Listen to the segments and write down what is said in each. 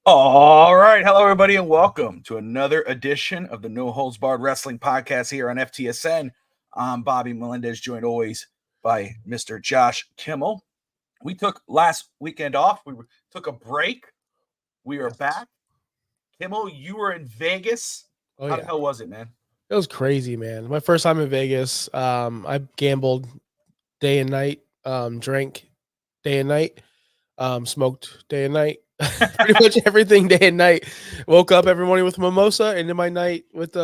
All right. Hello, everybody, and welcome to another edition of the No Holds Barred Wrestling Podcast here on FTSN. I'm Bobby Melendez, joined always by Mr. Josh Kimmel. We took last weekend off. We took a break. We are back. Kimmel, you were in Vegas. Oh How the yeah, hell was it, man? it was crazy, man. My first time in Vegas. I gambled day and night, drank day and night, smoked day and night, pretty much everything day and night. Woke up every morning with mimosa, and then my night with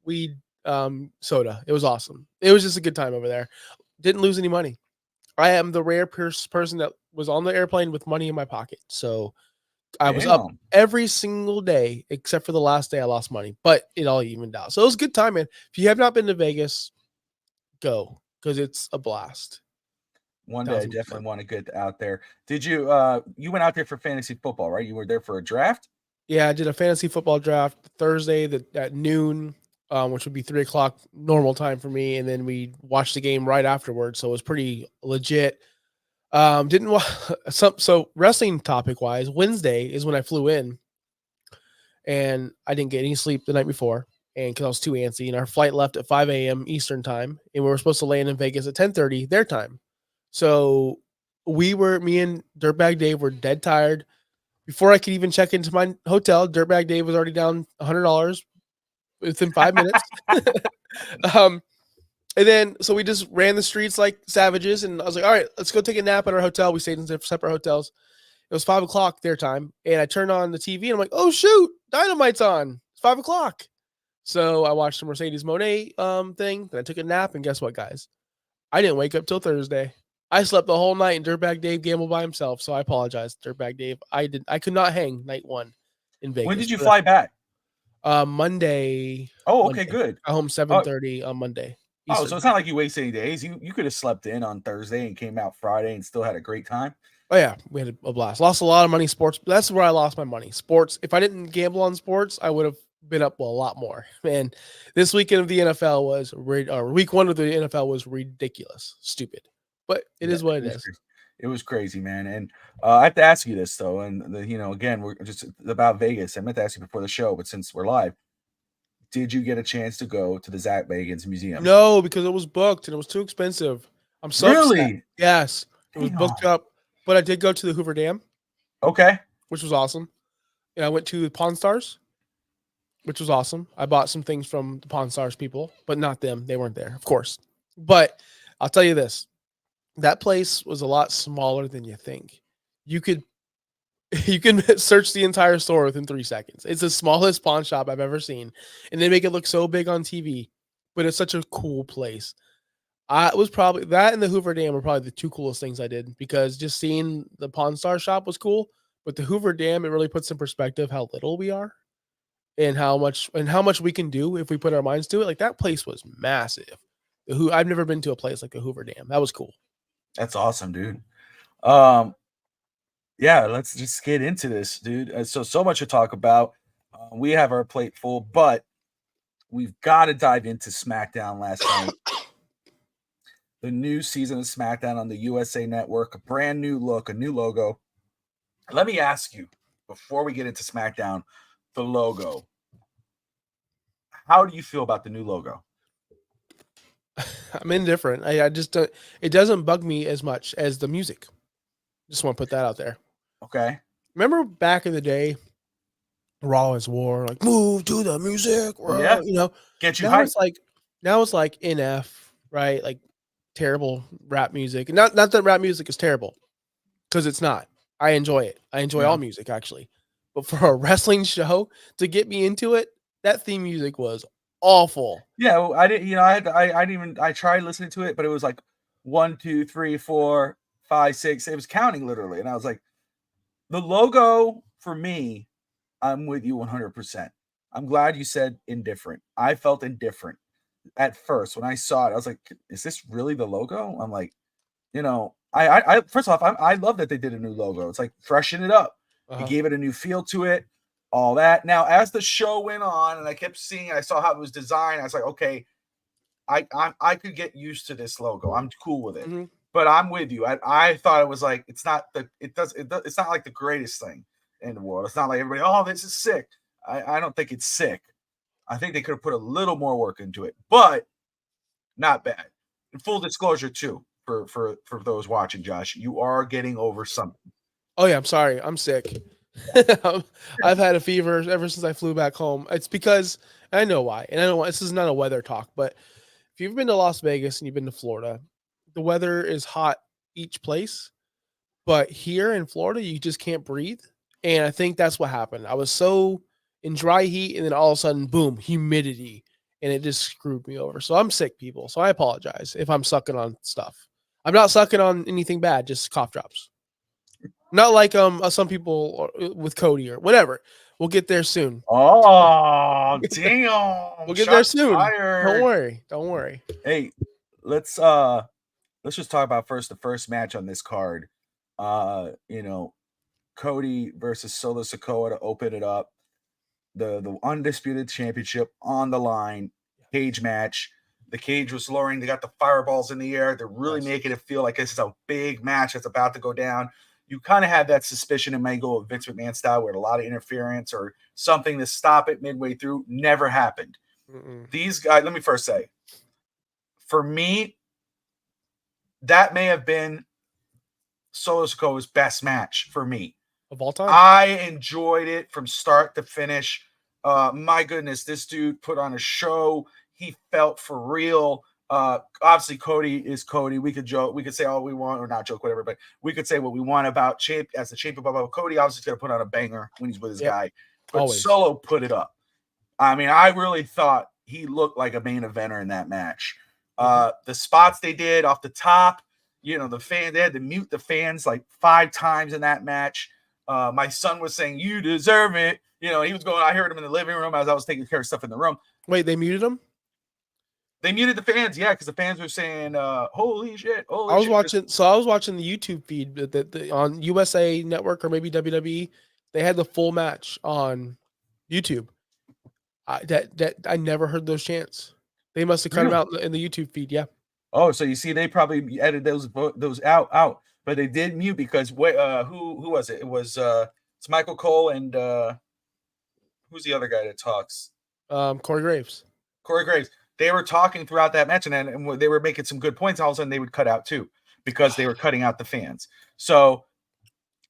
weed, soda. It was awesome. It was just a good time over there. Didn't lose any money. I am the rare person that was on the airplane with money in my pocket. So I was up Damn. every single day except for the last day I lost money, but it all evened out. So it was a good time, man. If you have not been to Vegas, go because it's a blast. One day I 1000%. definitely want to get out there. Did you you went out there for fantasy football, right? You were there for a draft? Yeah, I did a fantasy football draft Thursday at noon, which would be 3 o'clock normal time for me, and then we watched the game right afterwards. So it was pretty legit. Didn't so wrestling topic wise. Wednesday is when I flew in, and I didn't get any sleep the night before, and because I was too antsy. And our flight left at 5 a.m. Eastern time, and we were supposed to land in Vegas at 10:30 their time. So me and Dirtbag Dave were dead tired. Before I could even check into my hotel, Dirtbag Dave was already down $100 within 5 minutes. um, and then so we just ran the streets like savages, and I was like, "All right, let's go take a nap at our hotel." We stayed in separate hotels. It was 5 o'clock their time, and I turned on the TV, and I'm like, "Oh shoot, Dynamite's on! It's 5 o'clock." So I watched the Mercedes Monet thing. Then I took a nap, and guess what, guys? I didn't wake up till Thursday. I slept the whole night, and Dirtbag Dave gambled by himself. So I apologize, Dirtbag Dave. I could not hang night one in When Vegas. did you fly back? Monday. Oh, okay, Monday. good. I home Oh, 7:30 on Monday so Eastern it's time. not like you wasted any days. You could have slept in on Thursday and came out Friday and still had a great time. Oh yeah, we had a blast. Lost a lot of money sports. That's where I lost my money. Sports. If I didn't gamble on sports, I would have been up a lot more. Man, this weekend of the NFL was or week one of the NFL was ridiculous, stupid. But it Yeah, is what it it was is. crazy. It was crazy, man. And I have to ask you this though, and again, we're just about Vegas. I meant to ask you before the show, but since we're live, did you get a chance to go to the Zach Bagans Museum? No, because it was booked and it was too expensive. I'm so upset. Really? Yes, it was booked Damn. up, but I did go to the Hoover Dam, Okay. which was awesome. And I went to the Pawn Stars, which was awesome. I bought some things from the Pawn Stars people, but not them. They weren't there, of course. But I'll tell you this: that place was a lot smaller than you think. You could you can search the entire store within 3 seconds. It's the smallest pawn shop I've ever seen, and they make it look so big on TV. But it's such a cool place. I it was probably that and the Hoover Dam were probably the two coolest things I did because just seeing the Pawn Star shop was cool. But the Hoover Dam, it really puts in perspective how little we are and how much we can do if we put our minds to it. Like that place was massive. I've never been to a place like the Hoover Dam. That was cool. That's awesome, dude. Um, yeah, let's just get into this, dude. So much to talk about. We have our plate full, but we've got to dive into SmackDown last night. The new season of SmackDown on the USA Network, a brand new look, a new logo. Let me ask you before we get into SmackDown, the logo. How do you feel about the new logo? I'm indifferent. I just don't, it doesn't bug me as much as the music. Just want to put that out there. Okay. Remember back in the day, Raw is war, like move to the music, Yeah. Get you Now hyped. it's like NF, right? Like terrible rap music. Not that rap music is terrible, because it's not. I enjoy it. I enjoy Yeah. all music actually. But for a wrestling show to get me into it, that theme music was awful. Yeah. Well, I didn't, I didn't even, I tried listening to it, but it was like 1, 2, 3, 4, 5, 6. It was counting literally. And I was like, the logo for me, I'm with you 100%. I'm glad you said indifferent. I felt indifferent at first when I saw it. I was like, is this really the logo? I'm like, I first off, I love that they did a new logo. It's like freshen it up. It Uh-huh. gave it a new feel to it, all that. Now, as the show went on, and I kept seeing, I saw how it was designed. I was like, okay, I could get used to this logo. I'm cool with it. Mhm. But I'm with you. I thought it was like it's not like the greatest thing. in the world. It's not like everybody, oh, this is sick. I don't think it's sick. I think they could have put a little more work into it, but not bad. And full disclosure too, for those watching, Josh, you are getting over something. Oh yeah, I'm sorry. I'm sick. I've had a fever ever since I flew back home. It's because I know why, and I know why. This is not a weather talk, but if you've been to Las Vegas and you've been to Florida, the weather is hot each place, but here in Florida, you just can't breathe. And I think that's what happened. I was so in dry heat, and then all of a sudden, boom, humidity, and it just screwed me over. So I'm sick, people. So I apologize if I'm sucking on stuff. I'm not sucking on anything bad, just cough drops. Not like some people with Cody or whatever. We'll get there soon. Oh, damn. We'll get there Shots soon. fired. Don't worry. Don't worry. Hey, let's just talk about the first match on this card. Cody versus Solo Sikoa to open it up. The undisputed championship on the line, cage match. The cage was lowering. They got the fireballs in the air. They're really making it feel like this is a big match that's about to go down. You kind of had that suspicion it may go a Vince McMahon style with a lot of interference or something to stop it midway through. Never happened. These guys, let me first say, for me, that may have been Solo Sikoa's best match for me. Of all time? I enjoyed it from start to finish. My goodness, this dude put on a show. He felt for real. Obviously, Cody is Cody. We could joke, we could say all we want, or not joke, whatever, but we could say what we want about Champ as the champion. But Cody obviously is going to put on a banger when he's with his guy. But Always. Solo put it up. I mean, I really thought he looked like a main eventer in that match. The spots they did off the top, the fan, they had to mute the fans like 5 times in that match. My son was saying, "You deserve it." He was going, I heard him in the living room as I was taking care of stuff in the room. Wait, they muted him? They muted the fans, yeah, because the fans were saying, holy shit, holy I was shit. watching the YouTube feed that on USA Network or maybe WWE. They had the full match on YouTube. I never heard those chants. They must have cut them out in the YouTube feed, yeah. Oh, so you see, they probably edited those out, but they did mute because who was it? It was it's Michael Cole and who's the other guy that talks? Corey Graves. They were talking throughout that match, and they were making some good points. All of a sudden, they would cut out too because they were cutting out the fans. So,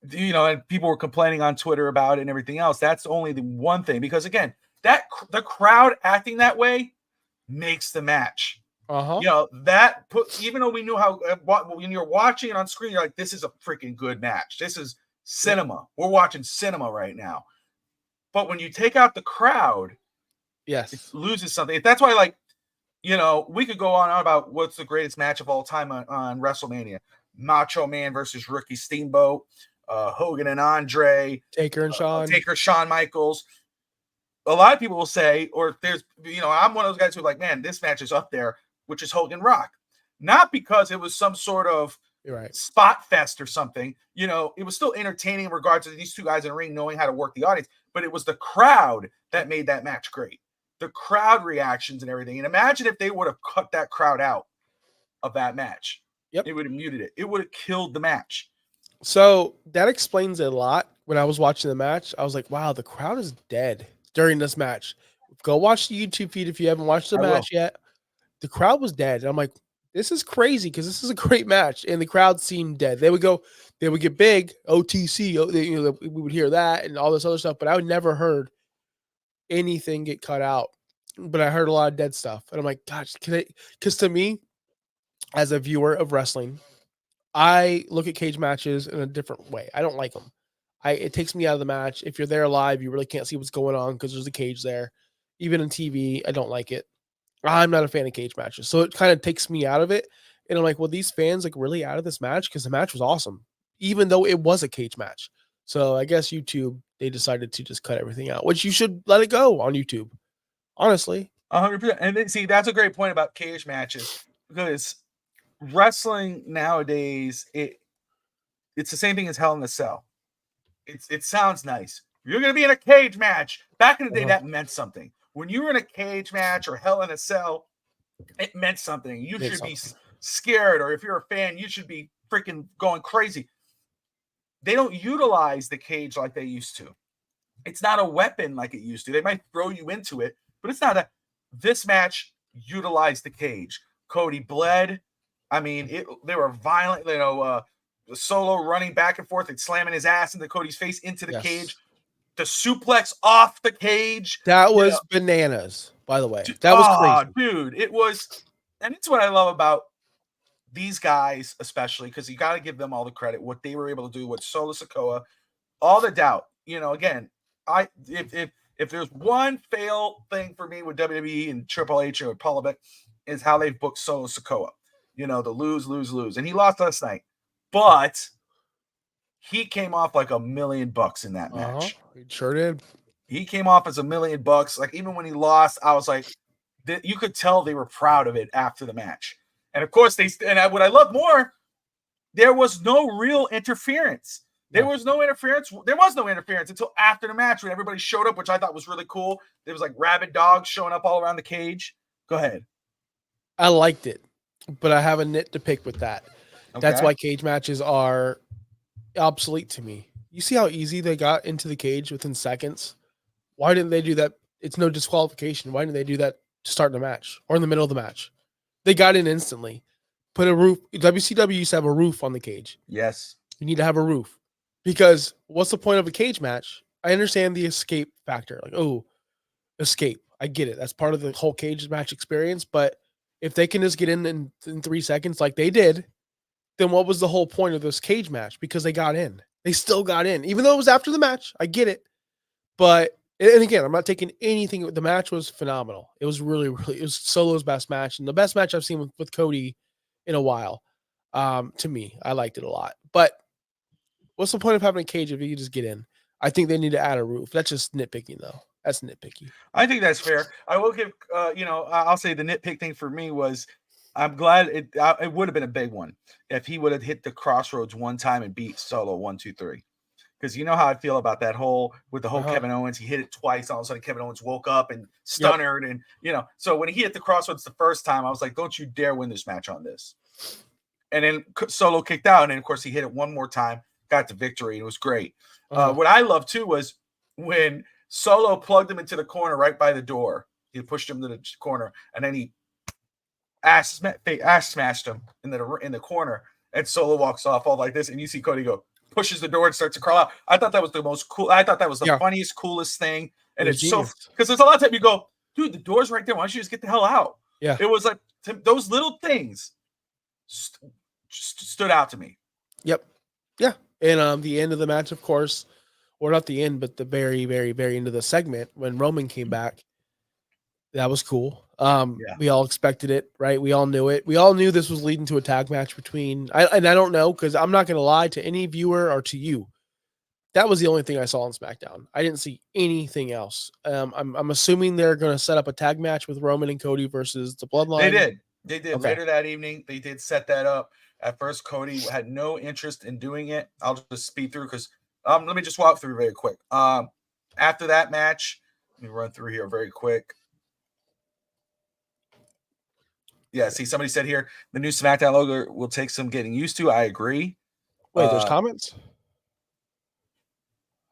and people were complaining on Twitter about it and everything else. That's only the one thing, because again, the crowd acting that way makes the match. Even though we knew how when you're watching it on screen, you're like, this is a freaking good match. This is cinema. We're watching cinema right now. But when you take out the crowd, yes, it loses something. That's why, we could go on about what's the greatest match of all time on WrestleMania. Macho Man versus Ricky Steamboat, Hogan and Andre, Taker and Shawn Michaels. A lot of people will say, or there's, I'm one of those guys who are like, man, this match is up there, which is Hogan Rock. Not because it was some sort of spot fest or something. It was still entertaining in regards to these two guys in the ring knowing how to work the audience, but it was the crowd that made that match great. The crowd reactions and everything. And imagine if they would have cut that crowd out of that match. It would have muted it. It would have killed the match. So that explains a lot. When I was watching the match, I was like, wow, the crowd is dead during this match. Go watch the YouTube feed if you haven't watched the match yet. The crowd was dead. And I'm like, this is crazy because this is a great match. And the crowd seemed dead. They would get big, OTC, we would hear that and all this other stuff, but I would never heard anything get cut out. But I heard a lot of dead stuff. And I'm like, gosh, because to me, as a viewer of wrestling, I look at cage matches in a different way. I don't like them. It takes me out of the match. If you're there live, you really can't see what's going on because there's a cage there. Even on TV, I don't like it. I'm not a fan of cage matches. So it kind of takes me out of it. And I'm like, well, these fans really out of this match because the match was awesome, even though it was a cage match. So I guess YouTube, they decided to just cut everything out, which you should let it go on YouTube. Honestly. 100%. And then, see, that's a great point about cage matches, because wrestling nowadays, it's the same thing as Hell in a Cell. It sounds nice. You're going to be in a cage match. Back in the day, that meant something. When you were in a cage match or Hell in a Cell, it meant something. You should be scared, or if you're a fan, you should be freaking going crazy. they don't utilize the cage like they used to. It's not a weapon like it used to. They might throw you into it, but it's not a. This match utilized the cage. Cody bled. I mean, they were violent. The Solo running back and forth and slamming his ass into Cody's face into the cage. The suplex off the cage. That was bananas, by the way. That was crazy. Dude, it was, and it's what I love about these guys, especially because you got to give them all the credit. What they were able to do with Solo Sikoa, all the doubt. Again, if there's one fail thing for me with WWE and Triple H and Paul Levesque is how they've booked Solo Sikoa. The lose, and he lost last night, but he came off like $1 million in that match. He sure did. He came off as $1 million. Like even when he lost, I was like, you could tell they were proud of it after the match. And of course what I love more, there was no real interference. There was no interference. There was no interference until after the match when everybody showed up, which I thought was really cool. There was like rabid dogs showing up all around the cage. Go ahead. I liked it, but I have a nit to pick with that. Okay. That's why cage matches are obsolete to me. You see how easy they got into the cage within seconds? Why didn't they do that? It's no disqualification. Why didn't they do that to start the match or in the middle of the match? They got in instantly. Put a roof. WCW used to have a roof on the cage. Yes. You need to have a roof. Because what's the point of a cage match? I understand the escape factor. Like, escape. I get it. That's part of the whole cage match experience. But if they can just get in 3 seconds like they did, then what was the whole point of this cage match? Because they got in. They still got in. Even though it was after the match. I get it. But, and again, I'm not taking anything. The match was phenomenal. It was really, really, it was Solo's best match. And the best match I've seen with Cody in a while. To me, I liked it a lot. But what's the point of having a cage if you just get in? I think they need to add a roof. That's just nitpicking, though. That's nitpicky. I think that's fair. I will give, I'll say the nitpick thing for me was I'm glad it would have been a big one if he would have hit the crossroads one time and beat Solo 1, 2, 3. Because you know how I feel about that with the whole Kevin Owens. He hit it twice. All of a sudden, Kevin Owens woke up and stuttered. Yep. And, so when he hit the crossroads the first time, I was like, don't you dare win this match on this. And then Solo kicked out. And then, of course, he hit it one more time, got the victory. It was great. What I loved, too, was when Solo plugged him into the corner right by the door. He pushed him to the corner. And then he ass smashed him in the corner. And Solo walks off all like this. And you see Cody go, pushes the door and starts to crawl out. I thought that was the most cool. I thought that was the funniest, coolest thing. And it's genius. So because there's a lot of time you go, dude, the door's right there. Why don't you just get the hell out? Yeah. It was like those little things stood out to me. Yep. Yeah. And the end of the match, of course, or not the end, but the very, very, very end of the segment when Roman came back. That was cool. We all expected it, right? We all knew it. We all knew this was leading to a tag match between. I don't know, because I'm not going to lie to any viewer or to you. That was the only thing I saw on SmackDown. I didn't see anything else. I'm assuming they're going to set up a tag match with Roman and Cody versus the Bloodline. They did. Okay. Later that evening. They did set that up. At first, Cody had no interest in doing it. I'll just speed through because let me just walk through very quick. After that match, let me run through here very quick. Yeah, see, somebody said here, the new SmackDown logo will take some getting used to. I agree. Wait, there's comments?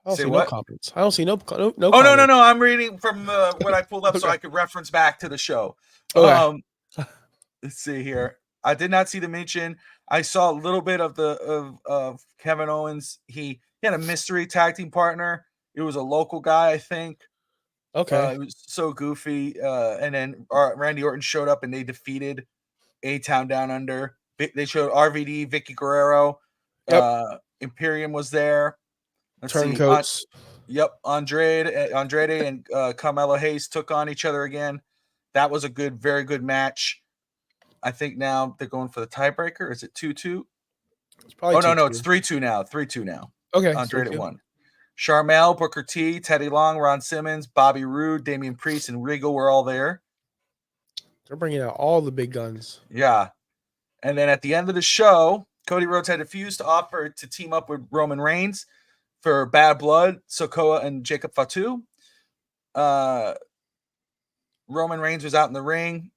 I don't see no comments. I don't see no comments. No. I'm reading from what I pulled up so I could reference back to the show. Okay. Let's see here. I did not see the mention. I saw a little bit of Kevin Owens. He had a mystery tag team partner. It was a local guy, I think. Okay. It was so goofy. And then Randy Orton showed up and they defeated A-Town Down Under. They showed RVD, Vicky Guerrero. Yep. Imperium was there. Turncoats. Andrade and Carmelo Hayes took on each other again. That was a very good match. I think now they're going for the tiebreaker. Is it 2-2? It's probably no, it's 3-2 now. 3-2 now. Okay. Andrade at 1. Sharmell, Booker T, Teddy Long, Ron Simmons, Bobby Roode, Damian Priest, and Regal were all there. They're bringing out all the big guns. Yeah. And then at the end of the show, Cody Rhodes had refused to offer to team up with Roman Reigns for Bad Blood, Sikoa, and Jacob Fatu. Roman Reigns was out in the ring.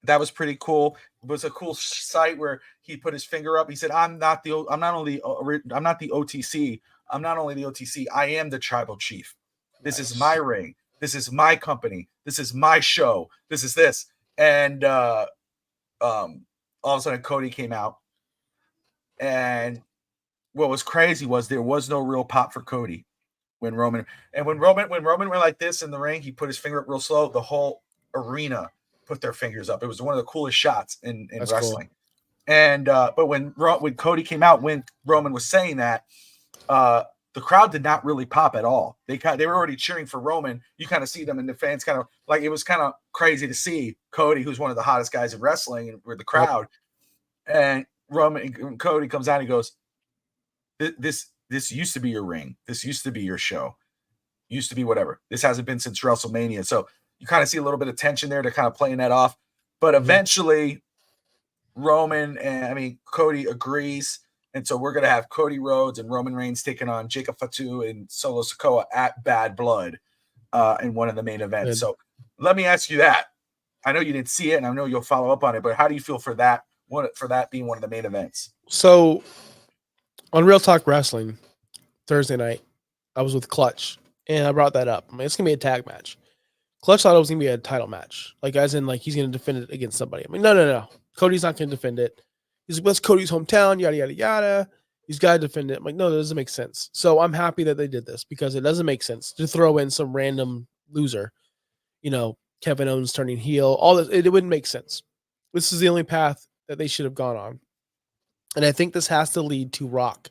That was pretty cool. It was a cool sight where he put his finger up. He said, I'm not the OTC. I'm not only the OTC, I am the tribal chief. This is my ring. This is my company. This is my show. This is this. And all of a sudden Cody came out. And what was crazy was there was no real pop for Cody when Roman went like this in the ring, he put his finger up real slow. The whole arena put their fingers up. It was one of the coolest shots in wrestling. Cool. And but when Cody came out, when Roman was saying that, the crowd did not really pop at all. They were already cheering for Roman. You kind of see them, and the fans kind of like, it was kind of crazy to see Cody, who's one of the hottest guys in wrestling, and with the crowd. And Cody comes out and he goes, this used to be your ring. This used to be your show. Used to be whatever. This hasn't been since WrestleMania. So you kind of see a little bit of tension there. They're kind of playing that off. But eventually, Cody agrees. And so we're going to have Cody Rhodes and Roman Reigns taking on Jacob Fatu and Solo Sikoa at Bad Blood in one of the main events. Good. So let me ask you that. I know you didn't see it, and I know you'll follow up on it, but how do you feel for that being one of the main events? So on Real Talk Wrestling Thursday night, I was with Clutch, and I brought that up. I mean, it's going to be a tag match. Clutch thought it was going to be a title match, like as in like he's going to defend it against somebody. I mean, no. Cody's not going to defend it. He's like, what's Cody's hometown? Yada, yada, yada. He's got to defend it. I'm like, no, that doesn't make sense. So I'm happy that they did this because it doesn't make sense to throw in some random loser. You know, Kevin Owens turning heel. All this, it wouldn't make sense. This is the only path that they should have gone on. And I think this has to lead to Rock.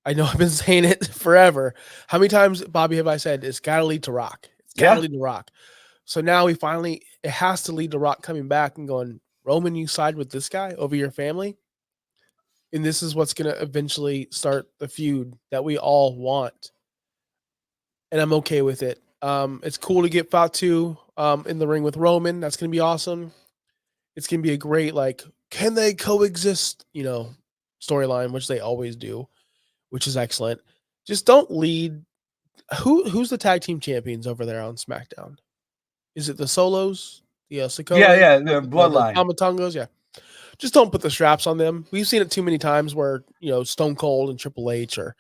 I know I've been saying it forever. How many times, Bobby, have I said it's got to lead to Rock? It's got to lead to Rock. So now it has to lead to Rock coming back and going, Roman, you side with this guy over your family? And this is what's going to eventually start the feud that we all want. And I'm okay with it. It's cool to get Fatu in the ring with Roman. That's going to be awesome. It's going to be a great, like, can they coexist, storyline, which they always do, which is excellent. Just don't lead. Who's the tag team champions over there on SmackDown? Is it the Solos? The Sikoa? Yeah, the Bloodline. The Tamatongos, yeah. Just don't put the straps on them. We've seen it too many times where, Stone Cold and Triple H or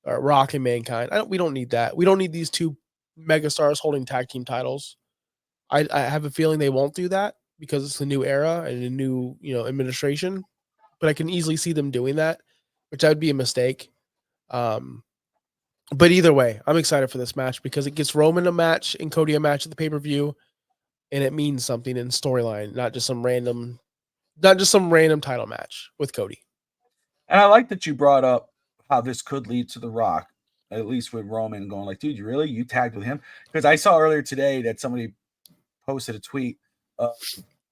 Rock and Mankind. We don't need that. We don't need these two megastars holding tag team titles. I have a feeling they won't do that because it's a new era and a new, administration. But I can easily see them doing that, which would be a mistake. But either way, I'm excited for this match because it gets Roman a match and Cody a match at the pay-per-view, and it means something in storyline, not just some random title match with Cody. And I like that you brought up how this could lead to The Rock, at least with Roman going like, dude, you tagged with him? Because I saw earlier today that somebody posted a tweet of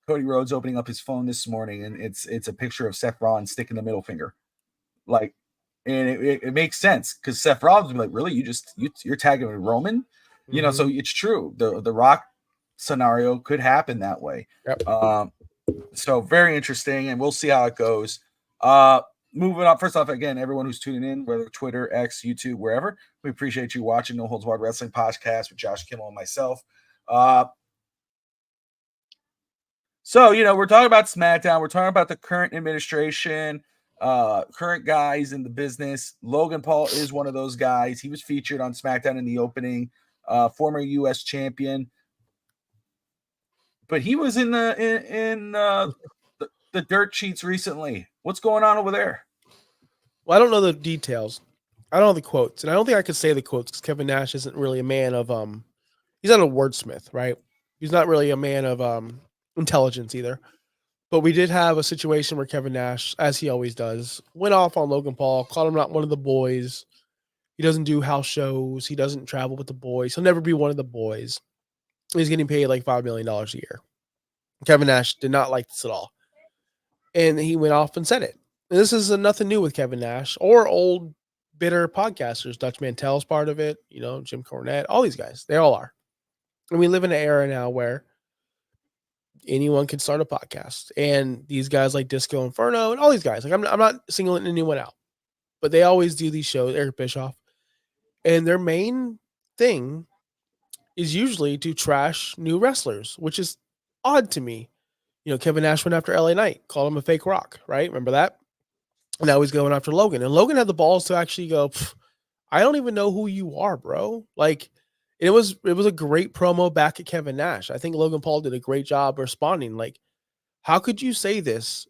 Cody Rhodes opening up his phone this morning, and it's a picture of Seth Rollins sticking the middle finger. Like, and it makes sense because Seth Rollins would be like, really? You're tagging with Roman? Mm-hmm. So it's true. The Rock scenario could happen that way. Yep. So very interesting, and we'll see how it goes. Moving on, first off, again, everyone who's tuning in, whether Twitter, X, YouTube, wherever, we appreciate you watching No Holds Barred Wrestling Podcast with Josh Kimmel and myself. So, we're talking about SmackDown. We're talking about the current administration, current guys in the business. Logan Paul is one of those guys. He was featured on SmackDown in the opening, former U.S. champion. But he was in the dirt sheets recently. What's going on over there? Well, I don't know the details. I don't know the quotes, and I don't think I could say the quotes because Kevin Nash isn't really a man of he's not a wordsmith, right? He's not really a man of intelligence either. But we did have a situation where Kevin Nash, as he always does, went off on Logan Paul, called him not one of the boys. He doesn't do house shows. He doesn't travel with the boys. He'll never be one of the boys. He's getting paid like $5 million a year. Kevin Nash did not like this at all. And he went off and said it. And this is nothing new with Kevin Nash or old bitter podcasters. Dutch Mantel's part of it, Jim Cornette, all these guys, they all are. And we live in an era now where anyone can start a podcast. And these guys like Disco Inferno and all these guys, like I'm not singling anyone out, but they always do these shows, Eric Bischoff. And their main thing is usually to trash new wrestlers, which is odd to me. Kevin Nash went after LA Knight, called him a fake rock, right? Remember that? And now he's going after Logan. And Logan had the balls to actually go, I don't even know who you are, bro. Like, it was a great promo back at Kevin Nash. I think Logan Paul did a great job responding. Like, how could you say this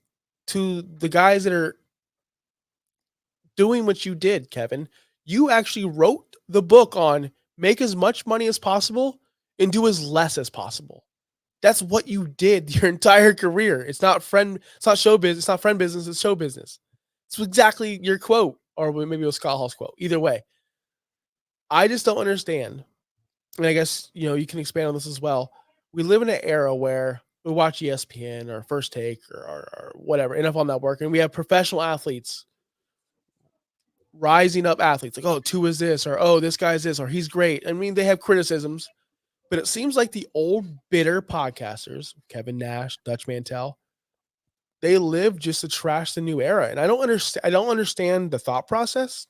to the guys that are doing what you did, Kevin? You actually wrote the book on make as much money as possible and do as less as possible. That's what you did your entire career. It's not show business, it's not friend business, it's show business. It's exactly your quote, or maybe it was Scott Hall's quote. Either way, I just don't understand. And I guess, you can expand on this as well. We live in an era where we watch ESPN or First Take or whatever, NFL Network, and we have professional athletes, rising up athletes, like, oh, Tua is this, or oh, this guy's this, or he's great. I mean, they have criticisms, but it seems like the old bitter podcasters, Kevin Nash, Dutch Mantel, they live just to trash the new era. And I don't understand the thought process.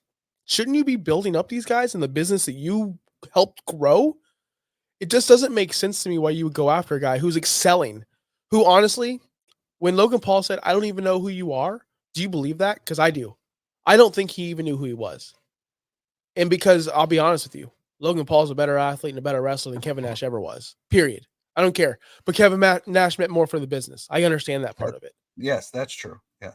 Shouldn't you be building up these guys in the business that you helped grow? It just doesn't make sense to me why you would go after a guy who's excelling, who honestly, when Logan Paul said, I don't even know who you are, do you believe that? Because I do. I don't think he even knew who he was. And because I'll be honest with you, Logan Paul is a better athlete and a better wrestler than Kevin Nash ever was. Period. I don't care. But Kevin Nash meant more for the business. I understand that part of it. Yes, that's true. Yeah.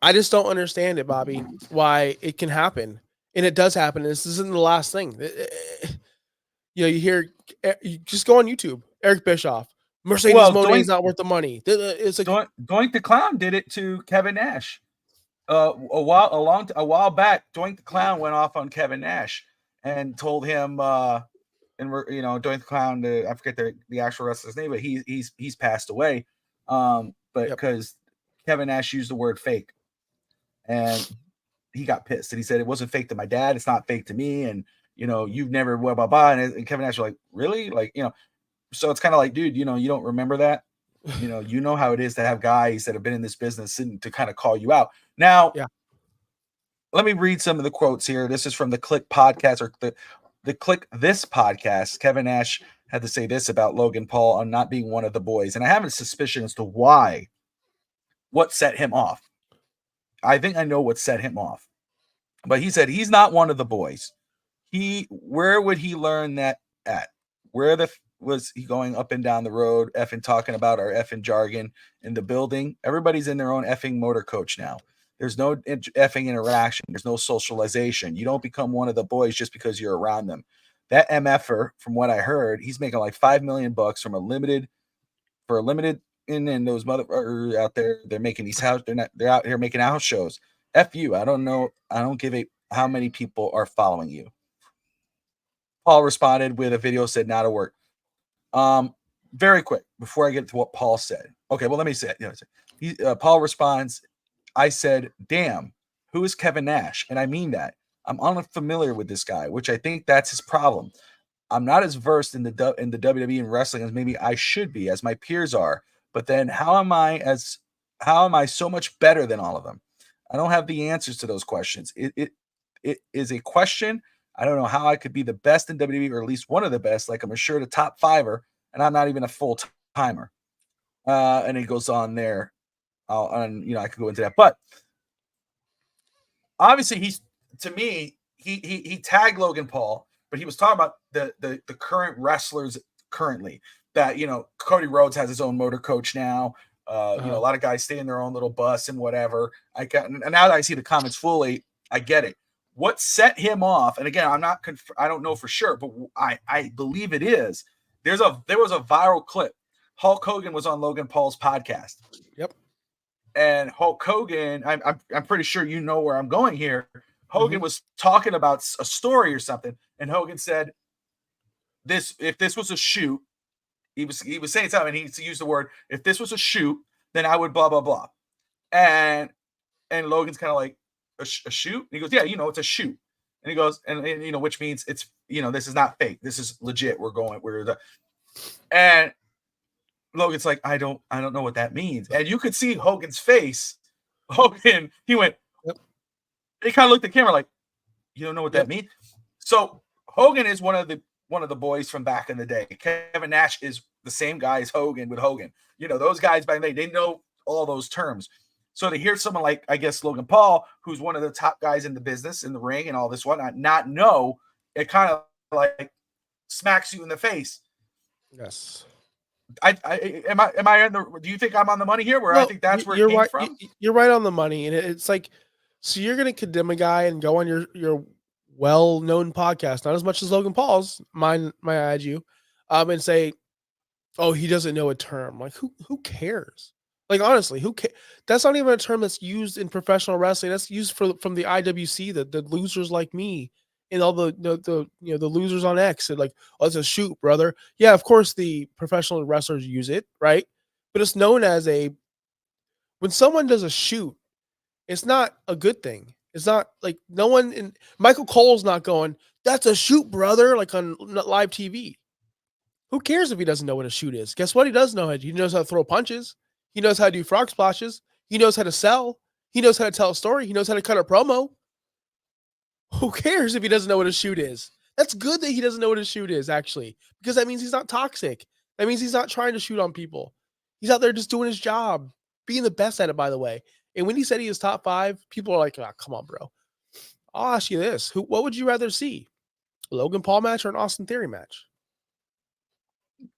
I just don't understand it, Bobby, why it can happen. And it does happen. This isn't the last thing. You hear, you just go on YouTube, Eric Bischoff, Mercedes Moné is not worth the money. It's like Doink the Clown did it to Kevin Nash. A while back, Doink the Clown went off on Kevin Nash and told him, and we're Doink the Clown, I forget the actual wrestler's name, but he's passed away. But because Kevin Nash used the word fake, and he got pissed, and he said it wasn't fake to my dad, it's not fake to me, and you've never blah blah blah. And Kevin Nash was like, really, so it's kind of like, dude, you don't remember that. You know how it is to have guys that have been in this business and to kind of call you out. Now, let me read some of the quotes here. This is from the Click podcast, or the Click This podcast. Kevin Nash had to say this about Logan Paul on not being one of the boys. And I have a suspicion as to what set him off. I think I know what set him off. But he said he's not one of the boys. Where would he learn that at? Where was he going up and down the road, effing talking about our effing jargon in the building? Everybody's in their own effing motor coach now. There's no effing interaction. There's no socialization. You don't become one of the boys just because you're around them. That MFer, from what I heard, he's making like $5 million from a limited, and those motherfuckers out there, they're making these they're out here making house shows. F you. I don't know. I don't give a how many people are following you. Paul responded with a video, said not a word. Very quick before I get to what Paul said. Okay, well, let me say it. Paul responds, I said, damn, who is Kevin Nash? And I mean that. I'm unfamiliar with this guy, which I think that's his problem. I'm not as versed in the WWE and wrestling as maybe I should be, as my peers are. But then how am I so much better than all of them? I don't have the answers to those questions. It is a question. I don't know how I could be the best in WWE, or at least one of the best. Like, I'm assured a top fiver, and I'm not even a full timer. And he goes on there. I could go into that, but obviously he tagged Logan Paul, but he was talking about the current wrestlers currently. That Cody Rhodes has his own motor coach now. A lot of guys stay in their own little bus and whatever. And now that I see the comments fully, I get it. What set him off? And again, I don't know for sure, but I believe it is. There was a viral clip. Hulk Hogan was on Logan Paul's podcast. Yep. And Hulk Hogan, I'm pretty sure you know where I'm going here. Hogan was talking about a story or something, and Hogan said, if this was a shoot, he was saying something, and he used the word, if this was a shoot, then I would blah blah blah. And Logan's kind of like, a shoot? And he goes, yeah, it's a shoot. And he goes, and which means it's, this is not fake. This is legit. And Logan's like, I don't know what that means. And you could see Hogan's face. He went, yep. He kind of looked at the camera like, you don't know what that means? So Hogan is one of the boys from back in the day. Kevin Nash is the same guy as Hogan with Hogan. Those guys back then, they know all those terms. So to hear someone like, I guess, Logan Paul, who's one of the top guys in the business, in the ring and all this whatnot, not know, it kind of like smacks you in the face. Yes. Am I do you think I'm on the money here? Where I think that's where it came from? You're right on the money. And it's like, so you're going to condemn a guy and go on your well-known podcast, not as much as Logan Paul's, might I add you, and say, oh, he doesn't know a term. Like, who cares? Like, honestly, who cares? That's not even a term that's used in professional wrestling. That's used from the IWC, the losers like me, and all the losers on X. And like, oh, it's a shoot, brother. Yeah, of course the professional wrestlers use it, right? But it's known as when someone does a shoot, it's not a good thing. It's not like Michael Cole's not going, that's a shoot, brother, like on live TV. Who cares if he doesn't know what a shoot is? Guess what? He does know. He knows how to throw punches. He knows how to do frog splashes. He knows how to sell. He knows how to tell a story. He knows how to cut a promo. Who cares if he doesn't know what a shoot is? That's good that he doesn't know what a shoot is, actually, because that means he's not toxic. That means he's not trying to shoot on people. He's out there just doing his job, being the best at it, by the way. And when he said he was top 5, people are like, oh, come on, bro. I'll ask you this. What would you rather see? A Logan Paul match or an Austin Theory match?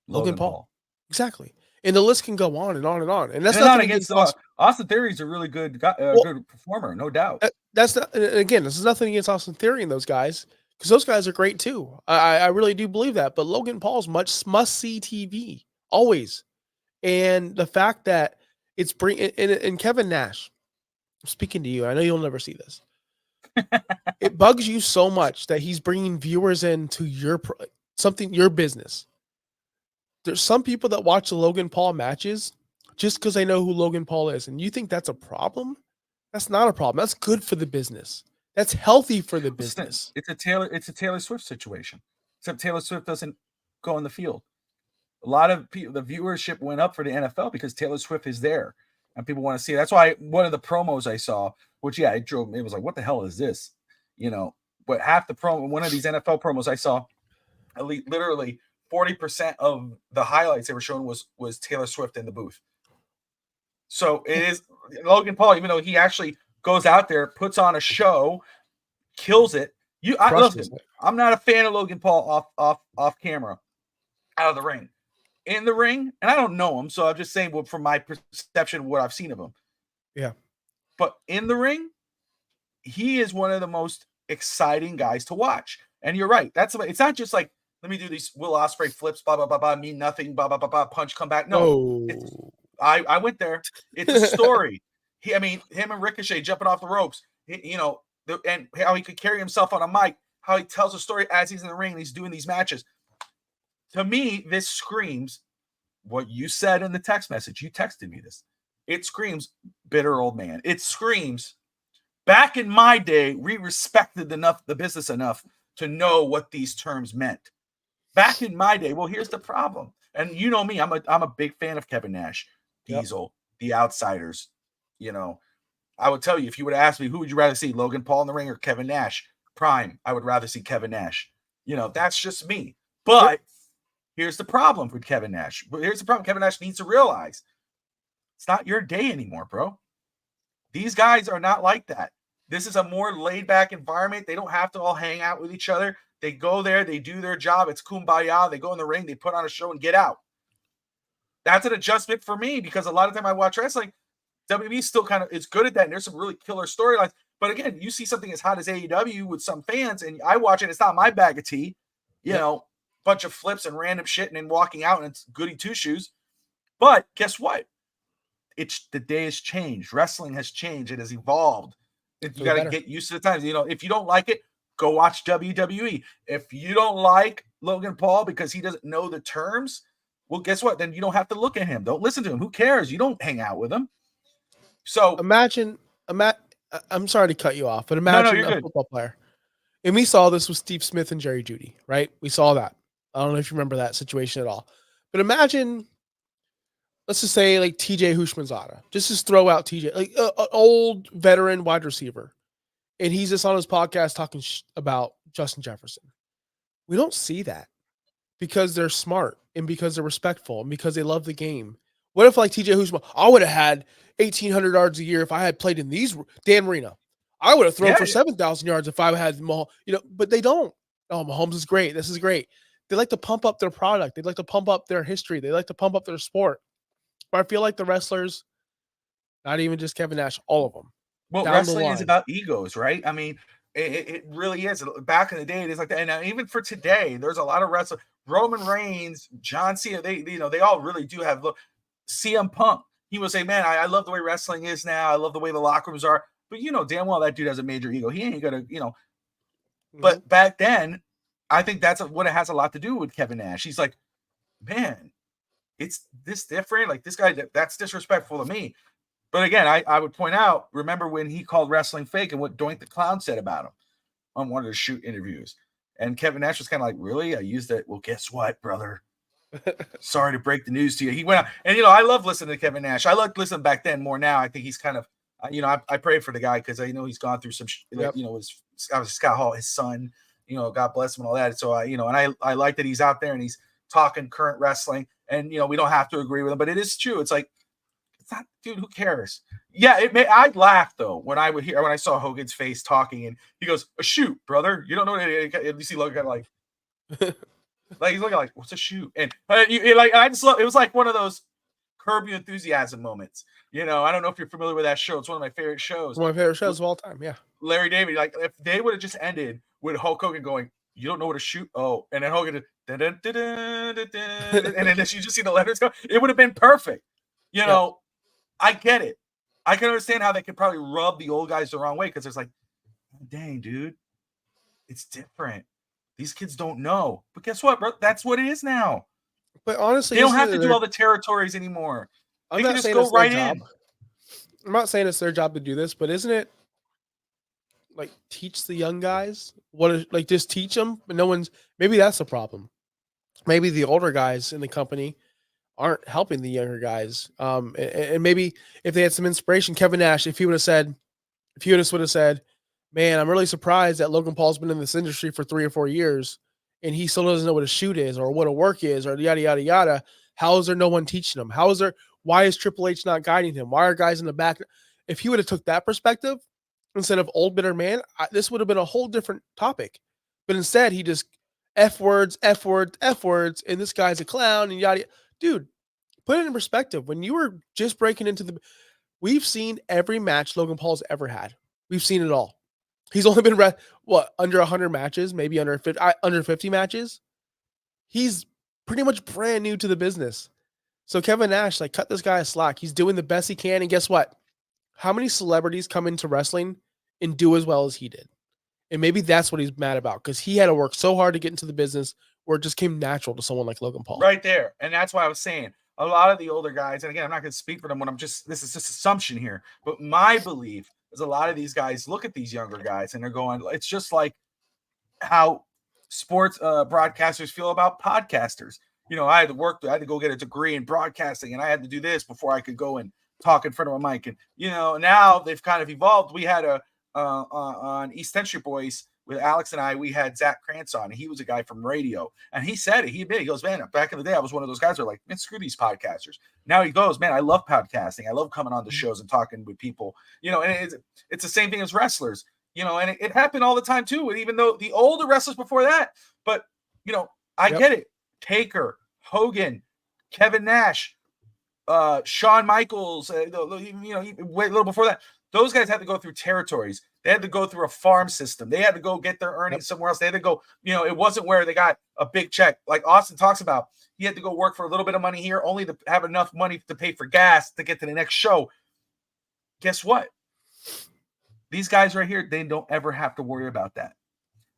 Logan Paul. Exactly. And the list can go on and on and on. And that's not against Austin Theory is a really good good performer, no doubt. That's not, again, this is nothing against Austin Theory and those guys, because those guys are great too. I really do believe that. But Logan Paul's must-see TV, always. And the fact that it's and Kevin Nash, I'm speaking to you, I know you'll never see this. It bugs you so much that he's bringing viewers into your business. There's some people that watch the Logan Paul matches just because they know who Logan Paul is. And you think that's a problem? That's not a problem. That's good for the business. That's healthy for the business. It's a Taylor Swift situation. Except Taylor Swift doesn't go on the field. A lot of people, the viewership went up for the NFL because Taylor Swift is there and people want to see it. That's why one of the promos I saw, which it was like, what the hell is this? But half the promo, one of these NFL promos I saw, literally 40% of the highlights they were showing was Taylor Swift in the booth. So it is Logan Paul, even though he actually goes out there, puts on a show, kills it. Listen, I'm not a fan of Logan Paul off camera, out of the ring. In the ring, and I don't know him, so I'm just saying from my perception of what I've seen of him. Yeah. But in the ring, he is one of the most exciting guys to watch. And you're right. It's not just like, let me do these Will Ospreay flips, blah, blah, blah, blah, mean nothing, blah, blah, blah, blah, punch, come back. No, I went there. It's a story. Him and Ricochet jumping off the ropes, and how he could carry himself on a mic, how he tells a story as he's in the ring and he's doing these matches. To me, this screams what you said in the text message. You texted me this. It screams bitter old man. It screams, back in my day, we respected the business enough to know what these terms meant. Back in my day, well, here's the problem. And you know me, I'm a big fan of Kevin Nash, Diesel, The Outsiders. I would tell you, if you would ask me, who would you rather see, Logan Paul in the ring or Kevin Nash? Prime, I would rather see Kevin Nash. That's just me. But here's the problem with Kevin Nash. Here's the problem Kevin Nash needs to realize. It's not your day anymore, bro. These guys are not like that. This is a more laid-back environment. They don't have to all hang out with each other. They go there, they do their job. It's kumbaya. They go in the ring, they put on a show and get out. That's an adjustment for me because a lot of time I watch wrestling, WWE still is good at that. And there's some really killer storylines. But again, you see something as hot as AEW with some fans, and I watch it. It's not my bag of tea. Bunch of flips and random shit, and then walking out, and it's goody two shoes. But guess what? The day has changed. Wrestling has changed. It has evolved. You got to get used to the times. If you don't like it, go watch WWE. If you don't like Logan Paul because he doesn't know the terms, well, guess what? Then you don't have to look at him. Don't listen to him. Who cares? You don't hang out with him. So imagine. I'm sorry to cut you off, but imagine a football player. And we saw this with Steve Smith and Jerry Jeudy, right? We saw that. I don't know if you remember that situation at all. But imagine, let's just say like TJ Hushmanzada. Just throw out TJ, like an old veteran wide receiver. And he's just on his podcast talking about Justin Jefferson. We don't see that because they're smart. and because they're respectful and because they love the game. What if like TJ Husma, I would have had 1,800 yards a year if I had played in these Dan Marino. I would have thrown Yeah, for 7,000 yards if I had Mahomes, but they don't. Oh, Mahomes is great. This is great. They like to pump up their product. They like to pump up their history. They like to pump up their sport. But I feel like the wrestlers, not even just Kevin Nash, all of them, well, down the wrestling is line. about egos, right? I mean, it really is. Back in the day, it is like that. And even for today, there's a lot of wrestlers. Roman Reigns, John Cena, they all really do have look. CM Punk, he will say, man, I love the way wrestling is now. I love the way the locker rooms are. But damn well that dude has a major ego. He ain't gonna, But back then, I think that's what it has a lot to do with Kevin Nash. He's like, man, it's this different. Like this guy, that's disrespectful to me. But again, I would point out, remember when he called wrestling fake and what Doink the Clown said about him on one of the shoot interviews. And Kevin Nash was kind of like, really? I used that. Well, guess what, brother? Sorry to break the news to you. He went out, and I love listening to Kevin Nash. I loved listening back then more now. I think he's kind of, I pray for the guy because I know he's gone through some, his Scott Hall, his son, God bless him and all that. So and I like that he's out there and he's talking current wrestling, and we don't have to agree with him, but it is true. It's like, it's not, dude, who cares? Yeah, I'd laugh though when I saw Hogan's face talking and he goes, a shoot, brother. You don't know what you see Logan like. Like he's looking like, what's a shoot? And I just love, it was like one of those Curb Your Enthusiasm moments. I don't know if you're familiar with that show. It's one of my favorite shows. One of my favorite shows of all time. Yeah. Larry David, like if they would have just ended with Hulk Hogan going, you don't know what a shoot? Oh, and then Hogan did, and then you just see the letters go. It would have been perfect. I get it. I can understand how they could probably rub the old guys the wrong way because it's like, dang, dude, it's different. These kids don't know. But guess what, bro? That's what it is now. But honestly, they don't have to do all the territories anymore. They can just go right in. I'm not saying it's their job to do this, but isn't it like teach the young guys just teach them? But maybe that's the problem. Maybe the older guys in the company aren't helping the younger guys. And maybe if they had some inspiration, Kevin Nash, if he would have said, man, I'm really surprised that Logan Paul's been in this industry for 3 or 4 years and he still doesn't know what a shoot is or what a work is or yada, yada, yada. How is there no one teaching him? Why is Triple H not guiding him? Why are guys in the back? If he would have took that perspective instead of old bitter man, this would have been a whole different topic. But instead he just F words, and this guy's a clown and yada. Dude, put it in perspective. When you were just breaking into we've seen every match Logan Paul's ever had. We've seen it all. He's only been under 100 matches, maybe under 50 matches. He's pretty much brand new to the business. So Kevin Nash, cut this guy a slack. He's doing the best he can. And guess what? How many celebrities come into wrestling and do as well as he did? And maybe that's what he's mad about because he had to work so hard to get into the business where it just came natural to someone like Logan Paul. Right there. And that's why I was saying a lot of the older guys, and again, I'm not going to speak for them this is just assumption here, but my belief is a lot of these guys look at these younger guys and they're going, it's just like how sports broadcasters feel about podcasters. I had to go get a degree in broadcasting and I had to do this before I could go and talk in front of a mic. And, now they've kind of evolved. We had on East Century Boys with Alex and I, we had Zach Krantz on, and he was a guy from radio. And he said it. He admitted, he goes, man, back in the day, I was one of those guys who were like, man, screw these podcasters. Now he goes, man, I love podcasting. I love coming on the shows and talking with people, and it's the same thing as wrestlers, and it happened all the time too. And even though the older wrestlers before that, but, I get it. Taker, Hogan, Kevin Nash, Shawn Michaels, a little before that, those guys had to go through territories. They had to go through a farm system. They had to go get their earnings somewhere else. They had to go, it wasn't where they got a big check. Like Austin talks about, he had to go work for a little bit of money here, only to have enough money to pay for gas to get to the next show. Guess what? These guys right here, they don't ever have to worry about that.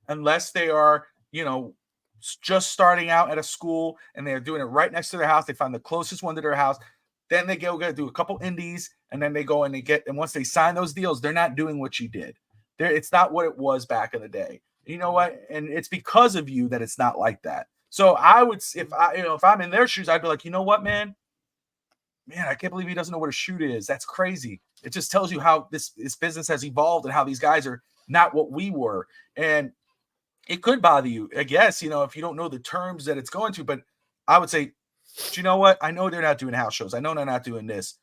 Unless they are, just starting out at a school and they're doing it right next to their house. They find the closest one to their house. Then they go do a couple indies, and then they go and and once they sign those deals, they're not doing what you did. It's not what it was back in the day. You know what? And it's because of you that it's not like that. So I would, if I'm in their shoes, I'd be like, you know what, man, I can't believe he doesn't know what a shoot is. That's crazy. It just tells you how this business has evolved and how these guys are not what we were. And it could bother you, I guess, if you don't know the terms that it's going to, but I would say, do you know what? I know they're not doing house shows. I know they're not doing this.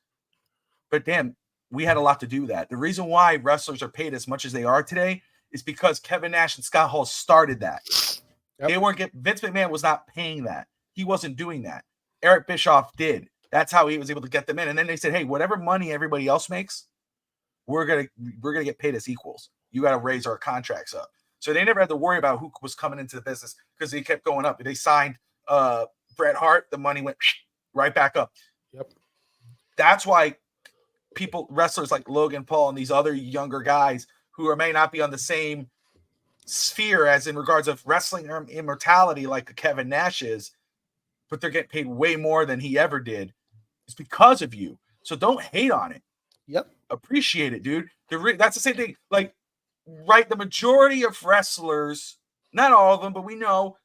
But damn, we had a lot to do with that. The reason why wrestlers are paid as much as they are today is because Kevin Nash and Scott Hall started that. Yep. They weren't getting, Vince McMahon was not paying that. He wasn't doing that. Eric Bischoff did. That's how he was able to get them in. And then they said, hey, whatever money everybody else makes, we're gonna get paid as equals. You got to raise our contracts up. So they never had to worry about who was coming into the business because they kept going up. They signed Bret Hart, the money went right back up. Yep. That's why wrestlers like Logan Paul and these other younger guys who may not be on the same sphere as in regards of wrestling immortality like Kevin Nash is, but they're getting paid way more than he ever did. It's because of you. So don't hate on it. Yep. Appreciate it, dude. That's the same thing. Like, right, the majority of wrestlers, not all of them, but we know,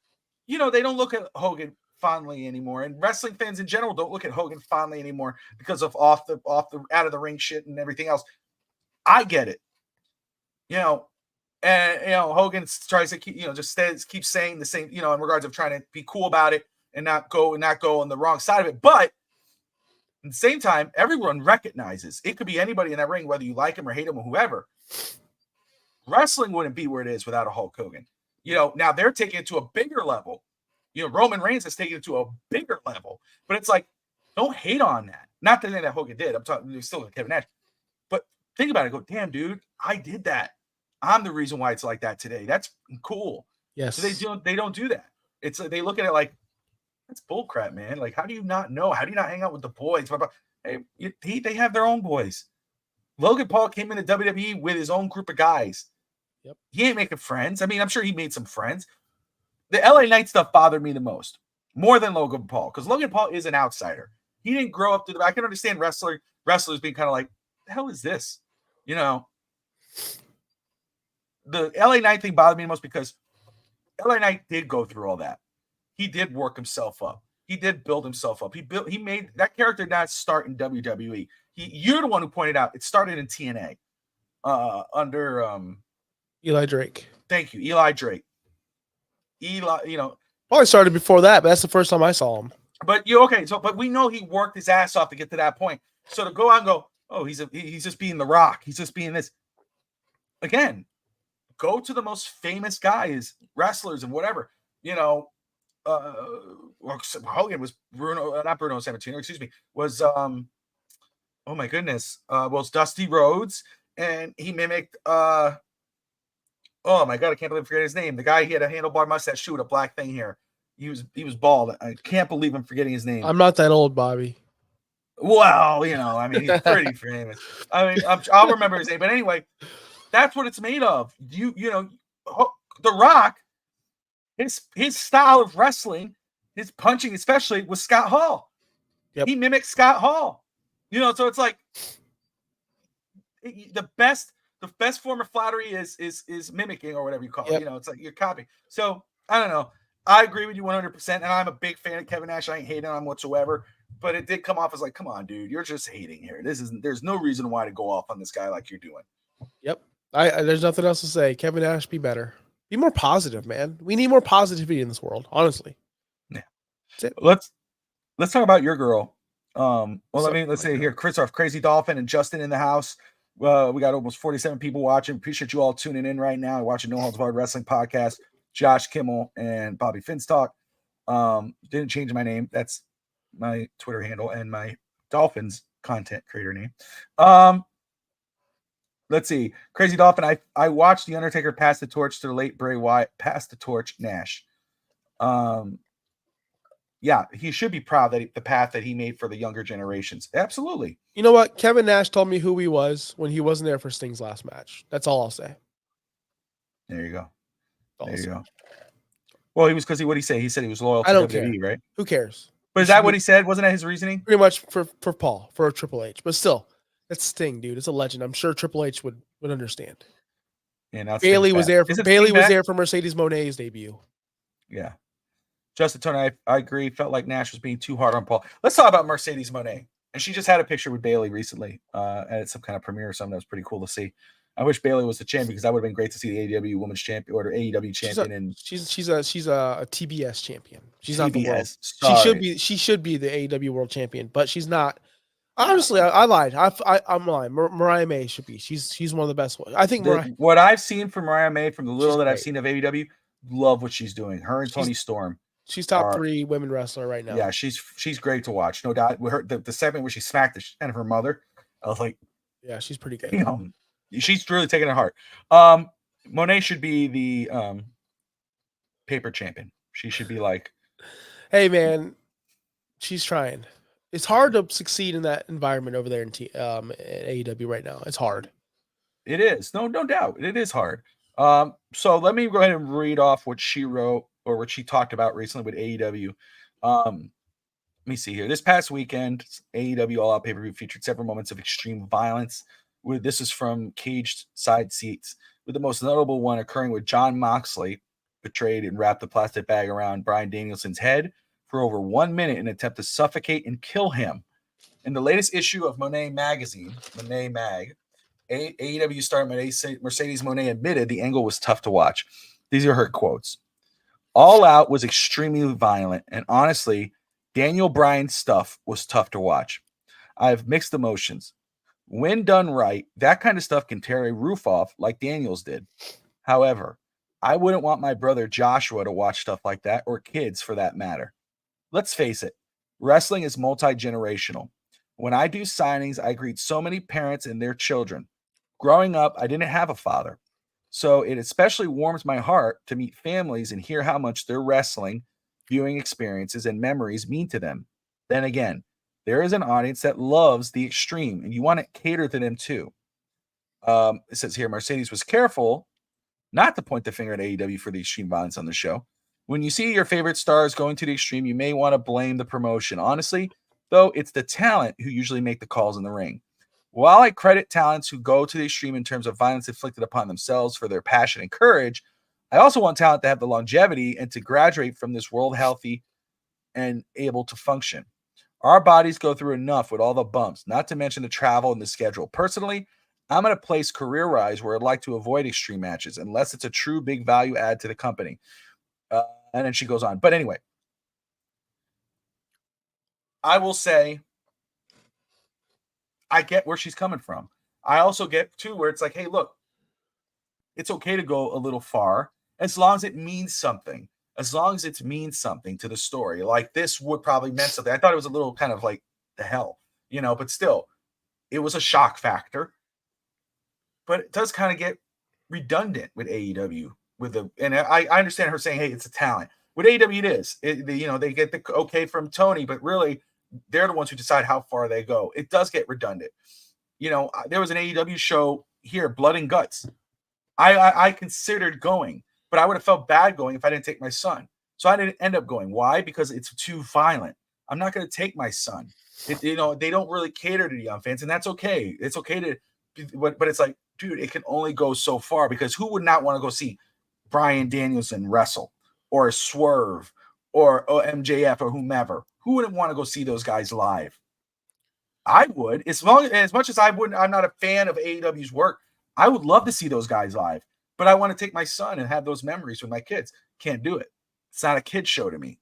they don't look at Hogan fondly anymore. And wrestling fans in general don't look at Hogan fondly anymore because of off the out of the ring shit and everything else. I get it. And Hogan tries to keep saying the same, in regards of trying to be cool about it and not go on the wrong side of it. But at the same time, everyone recognizes it could be anybody in that ring, whether you like him or hate him or whoever. Wrestling wouldn't be where it is without a Hulk Hogan. Now they're taking it to a bigger level. Roman Reigns has taken it to a bigger level. But it's like, don't hate on that. Not the thing that Hogan did. I'm talking still Kevin Nash. But think about it. Go, damn, dude, I did that. I'm the reason why it's like that today. That's cool. Yes. So they don't do that. It's they look at it like, that's bullcrap, man. Like, how do you not know? How do you not hang out with the boys? Hey, they have their own boys. Logan Paul came into WWE with his own group of guys. Yep. He ain't making friends. I mean, I'm sure he made some friends. The LA Knight stuff bothered me the most, more than Logan Paul, because Logan Paul is an outsider. He didn't grow up I can understand wrestlers being kind of like, the hell is this? The LA Knight thing bothered me the most because LA Knight did go through all that. He did work himself up. He did build himself up. He made that character not start in WWE. You're the one who pointed out it started in TNA under Eli Drake. Thank you, Eli Drake. Probably started before that, but that's the first time I saw him. But but we know he worked his ass off to get to that point. So to go out and go, oh, he's just being The Rock. He's just being this. Again, go to the most famous guys, wrestlers, and whatever. Hogan was not Bruno Sammartino, excuse me, was oh my goodness, was Dusty Rhodes, and he mimicked oh my god, I can't believe I'm forgetting his name. The guy, he had a handlebar mustache, shoot, a black thing here. He was bald. I can't believe I'm forgetting his name. I'm not that old, Bobby. Well, I mean, he's pretty famous. I mean, I'll remember his name, but anyway, that's what it's made of. The Rock. His style of wrestling, his punching especially, was Scott Hall. Yep. He mimicked Scott Hall. So it's like the best form of flattery is mimicking, or whatever you call it. It's like you're copying. So I don't know. I agree with you 100%, and I'm a big fan of Kevin Nash. I ain't hating on him whatsoever, but it did come off as like, come on, dude, you're just hating here. There's no reason why to go off on this guy like you're doing. Yep. There's nothing else to say. Kevin Nash, be better. Be more positive, man. We need more positivity in this world, honestly. Yeah. Let's talk about your girl. Let's say here, Christoph, Crazy Dolphin, and Justin in the house. We got almost 47 people watching. Appreciate you all tuning in right now. Watching No Holds Barred Wrestling Podcast. Josh Kimmel and Bobby Finstock. Didn't change my name. That's my Twitter handle and my Dolphins content creator name. Let's see. Crazy Dolphin. I watched The Undertaker pass the torch to the late Bray Wyatt, pass the torch Nash. Yeah, he should be proud that the path that he made for the younger generations. Absolutely. You know what? Kevin Nash told me who he was when he wasn't there for Sting's last match. That's all I'll say. There you go. There you go. Well, he was what did he say? He said he was loyal to WWE, right? Who cares? But is that what he said? Wasn't that his reasoning? Pretty much for Paul, for Triple H. But still, that's Sting, dude. It's a legend. I'm sure Triple H would understand. Yeah, Bailey was there. Bailey was there for Mercedes Moné's debut. Yeah. Justin Tony, I agree. Felt like Nash was being too hard on Paul. Let's talk about Mercedes Moné. And she just had a picture with Bailey recently at some kind of premiere or something that was pretty cool to see. I wish Bailey was the champion because that would have been great to see the AEW Women's Champion or AEW champion. She's a TBS champion. She's not the world. TBS. Sorry. She should be the AEW world champion, but she's not. Honestly, I lied. I'm lying. Mariah May should be. She's one of the best ones. I think What I've seen from Mariah May, from the little that I've great. seen of AEW, love what she's doing. Her and Toni Storm. She's top 3 women wrestler right now. Yeah, she's great to watch. No doubt. With her, the segment where she smacked the shit out of her mother, I was like, yeah, she's pretty good. You know, she's really taking it hard. Monet should be the paper champion. She should be like, hey man, she's trying. It's hard to succeed in that environment over there in AEW right now. It's hard. It is. No doubt. It is hard. So let me go ahead and read off what she wrote or what she talked about recently with AEW. Let me see here. This past weekend, AEW All Out pay-per-view featured several moments of extreme violence. This is from Caged Side Seats, with the most notable one occurring with Jon Moxley betrayed and wrapped a plastic bag around Bryan Danielson's head for over 1 minute in an attempt to suffocate and kill him. In the latest issue of Monet Magazine, Monet Mag, AEW star Mercedes Moné admitted the angle was tough to watch. These are her quotes. All Out was extremely violent, and honestly, Daniel Bryan's stuff was tough to watch. I have mixed emotions. When done right, that kind of stuff can tear a roof off like Daniels did. However, I wouldn't want my brother Joshua to watch stuff like that, or kids for that matter. Let's face it, wrestling is multi-generational. When I do signings, I greet so many parents and their children. Growing up, I didn't have a father. So it especially warms my heart to meet families and hear how much their wrestling, viewing experiences, and memories mean to them. Then again, there is an audience that loves the extreme, and you want to cater to them too. It says here, Mercedes was careful not to point the finger at AEW for the extreme violence on the show. When you see your favorite stars going to the extreme, you may want to blame the promotion. Honestly, though, it's the talent who usually make the calls in the ring. While I credit talents who go to the extreme in terms of violence inflicted upon themselves for their passion and courage, I also want talent to have the longevity and to graduate from this world healthy and able to function. Our bodies go through enough with all the bumps, not to mention the travel and the schedule. Personally, I'm at a place career-wise where I'd like to avoid extreme matches unless it's a true big value add to the company. And then she goes on. But anyway, I will say I get where she's coming from. I also get, too, where it's like, hey, look, it's okay to go a little far as long as it means something. As long as it means something to the story. Like, this would probably meant something. I thought it was a little kind of like, the hell, but still, it was a shock factor. But it does kind of get redundant with AEW. And I understand her saying, hey, it's a talent. With AEW, it is. They get the okay from Tony, but really, they're the ones who decide how far they go. It does get redundant. There was an AEW show here, Blood and Guts. I considered going, but I would have felt bad going if I didn't take my son. So I didn't end up going. Why? Because it's too violent. I'm not going to take my son. They don't really cater to the young fans, and that's okay. It's okay to, but it's like, dude, it can only go so far, because who would not want to go see Bryan Danielson wrestle, or Swerve, or MJF, or whomever? Who wouldn't want to go see those guys live? I would, as much as I'm not a fan of AEW's work. I would love to see those guys live, but I want to take my son and have those memories with my kids. Can't do it. It's not a kid show to me.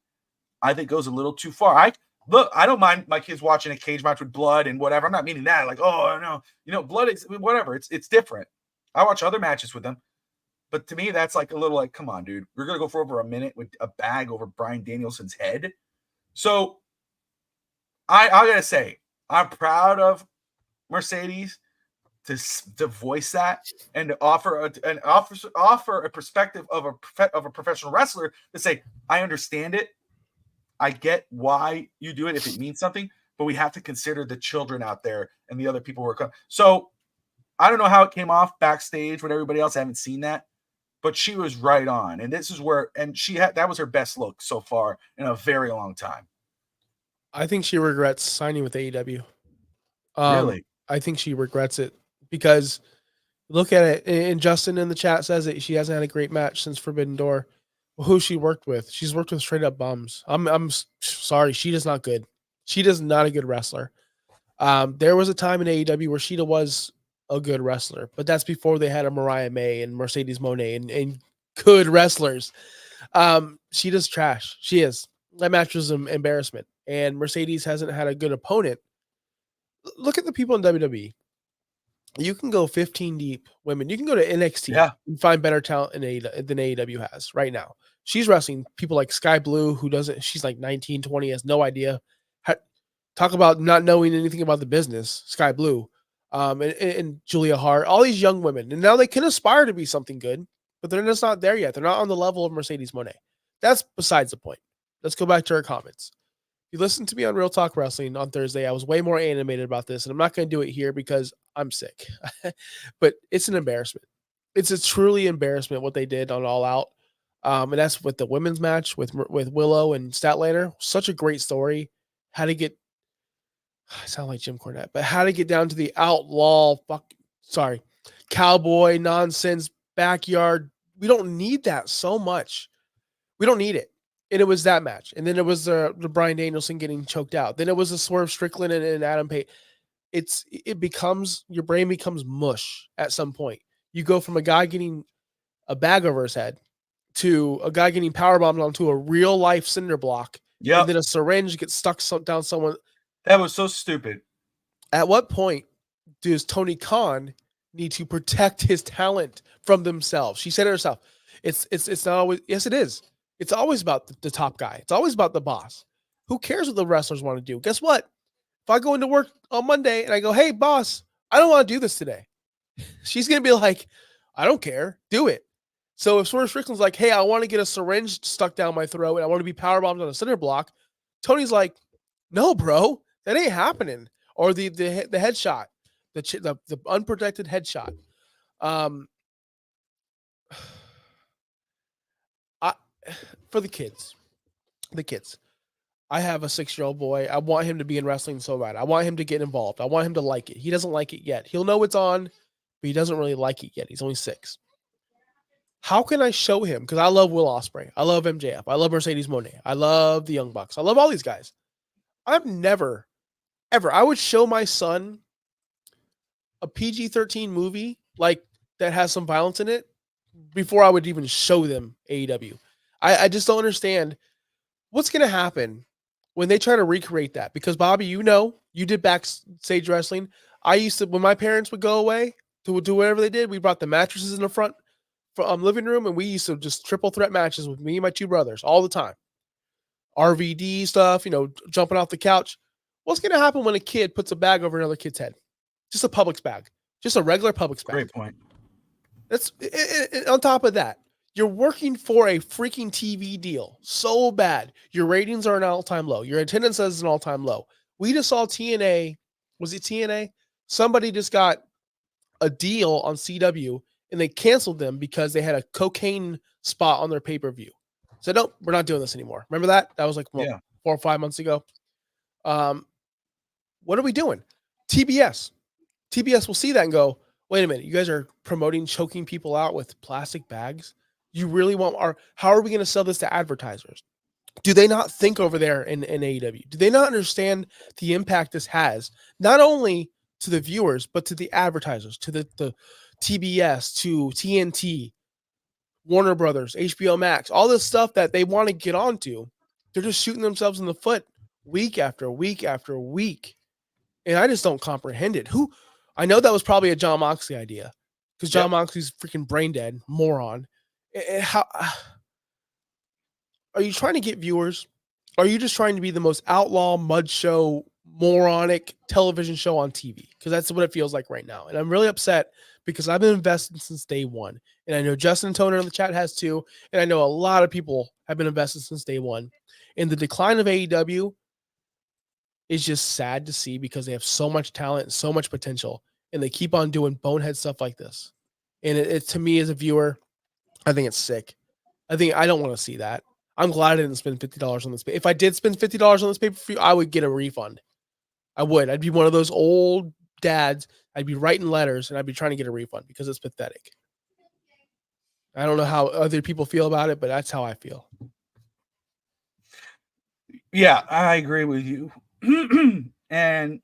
I think it goes a little too far. I don't mind my kids watching a cage match with blood and whatever. I'm not meaning that. Like, oh no, blood is whatever. It's different. I watch other matches with them, but to me, that's like a little like, come on, dude. We're gonna go for over a minute with a bag over Bryan Danielson's head. So I gotta say, I'm proud of Mercedes to voice that and to offer a perspective of a professional wrestler to say, I understand it. I get why you do it if it means something, but we have to consider the children out there and the other people who are coming. So I don't know how it came off backstage with everybody else. I haven't seen that, but she was right on. And this is where, and that was her best look so far in a very long time. I think she regrets signing with AEW. Really? I think she regrets it, because look at it. And Justin in the chat says that she hasn't had a great match since Forbidden Door. Who she worked with? She's worked with straight up bums. I'm sorry. She is not good. She is not a good wrestler. There was a time in AEW where Sheeta was a good wrestler, but that's before they had a Mariah May and Mercedes Moné and good wrestlers. Sheeta's trash. She is. That match was an embarrassment, and Mercedes hasn't had a good opponent. Look at the people in WWE. You can go 15 deep women. You can go to NXT Yeah. and find better talent than AEW has right now. She's wrestling people like Sky Blue, who doesn't, she's like 19, 20, has no idea. Talk about not knowing anything about the business, Sky Blue, and Julia Hart, all these young women. And now they can aspire to be something good, but they're just not there yet. They're not on the level of Mercedes Moné. That's besides the point. Let's go back to our comments. You listened to me on Real Talk Wrestling on Thursday. I was way more animated about this, and I'm not going to do it here because I'm sick. But it's an embarrassment. It's a truly embarrassment what they did on All Out. And that's with the women's match with Willow and Statlander. Such a great story. How to get, I sound like Jim Cornette, but how to get down to the outlaw, cowboy nonsense backyard. We don't need that so much. We don't need it. And it was that match. And then it was the Bryan Danielson getting choked out. Then it was the Swerve Strickland and Adam Page. It becomes, your brain becomes mush at some point. You go from a guy getting a bag over his head to a guy getting powerbombed onto a real life cinder block. Yeah. And then a syringe gets stuck down someone. That was so stupid. At what point does Tony Khan need to protect his talent from themselves? She said it herself. It's not always, yes, it is. It's always about the top guy. It's always about the boss. Who cares what the wrestlers want to do? Guess what? If I go into work on Monday and I go, hey, boss, I don't want to do this today, she's going to be like, I don't care. Do it. So if Swerve Strickland's like, hey, I want to get a syringe stuck down my throat and I want to be powerbombed on a cinder block, Tony's like, no, bro, that ain't happening. Or the headshot, the unprotected headshot. For the kids, I have a 6-year-old boy. I want him to be in wrestling so bad. I want him to get involved. I want him to like it. He doesn't like it yet. He'll know it's on, but he doesn't really like it yet. He's only 6. How can I show him? Because I love Will Ospreay. I love MJF. I love Mercedes Moné. I love the Young Bucks. I love all these guys. I've never, ever, I would show my son a PG-13 movie like that has some violence in it before I would even show them AEW. I just don't understand what's going to happen when they try to recreate that. Because Bobby, you know, you did backstage wrestling. I used to, when my parents would go away to do whatever they did, we brought the mattresses in the front living room, and we used to just triple threat matches with me and my 2 brothers all the time. RVD stuff, you know, jumping off the couch. What's going to happen when a kid puts a bag over another kid's head? Just a Publix bag, just a regular Publix bag. Great point. That's on top of that. You're working for a freaking TV deal so bad. Your ratings are an all-time low. Your attendance is an all-time low. We just saw TNA. Was it TNA? Somebody just got a deal on CW and they canceled them because they had a cocaine spot on their pay-per-view. So nope, we're not doing this anymore. Remember that? That was like 4 or 5 months ago. What are we doing? TBS will see that and go, wait a minute, you guys are promoting choking people out with plastic bags? You really want how are we going to sell this to advertisers? Do they not think over there in AEW? Do they not understand the impact this has, not only to the viewers, but to the advertisers, to the TBS, to TNT, Warner Brothers, HBO Max, all this stuff that they want to get onto? They're just shooting themselves in the foot week after week after week. And I just don't comprehend it. I know that was probably a John Moxley idea because John Moxley's freaking brain dead, moron. How are you trying to get viewers? Are you just trying to be the most outlaw mud show, moronic television show on TV? Because that's what it feels like right now. And I'm really upset because I've been invested since day one. And I know Justin Toner in the chat has too. And I know a lot of people have been invested since day one. And the decline of AEW is just sad to see because they have so much talent and so much potential. And they keep on doing bonehead stuff like this. And it to me as a viewer, I think it's sick. I don't want to see that. I'm glad I didn't spend $50 on this. If I did spend $50 on this pay-per-view, I would get a refund. I would. I'd be one of those old dads. I'd be writing letters and I'd be trying to get a refund because it's pathetic. I don't know how other people feel about it, but that's how I feel. Yeah, I agree with you. And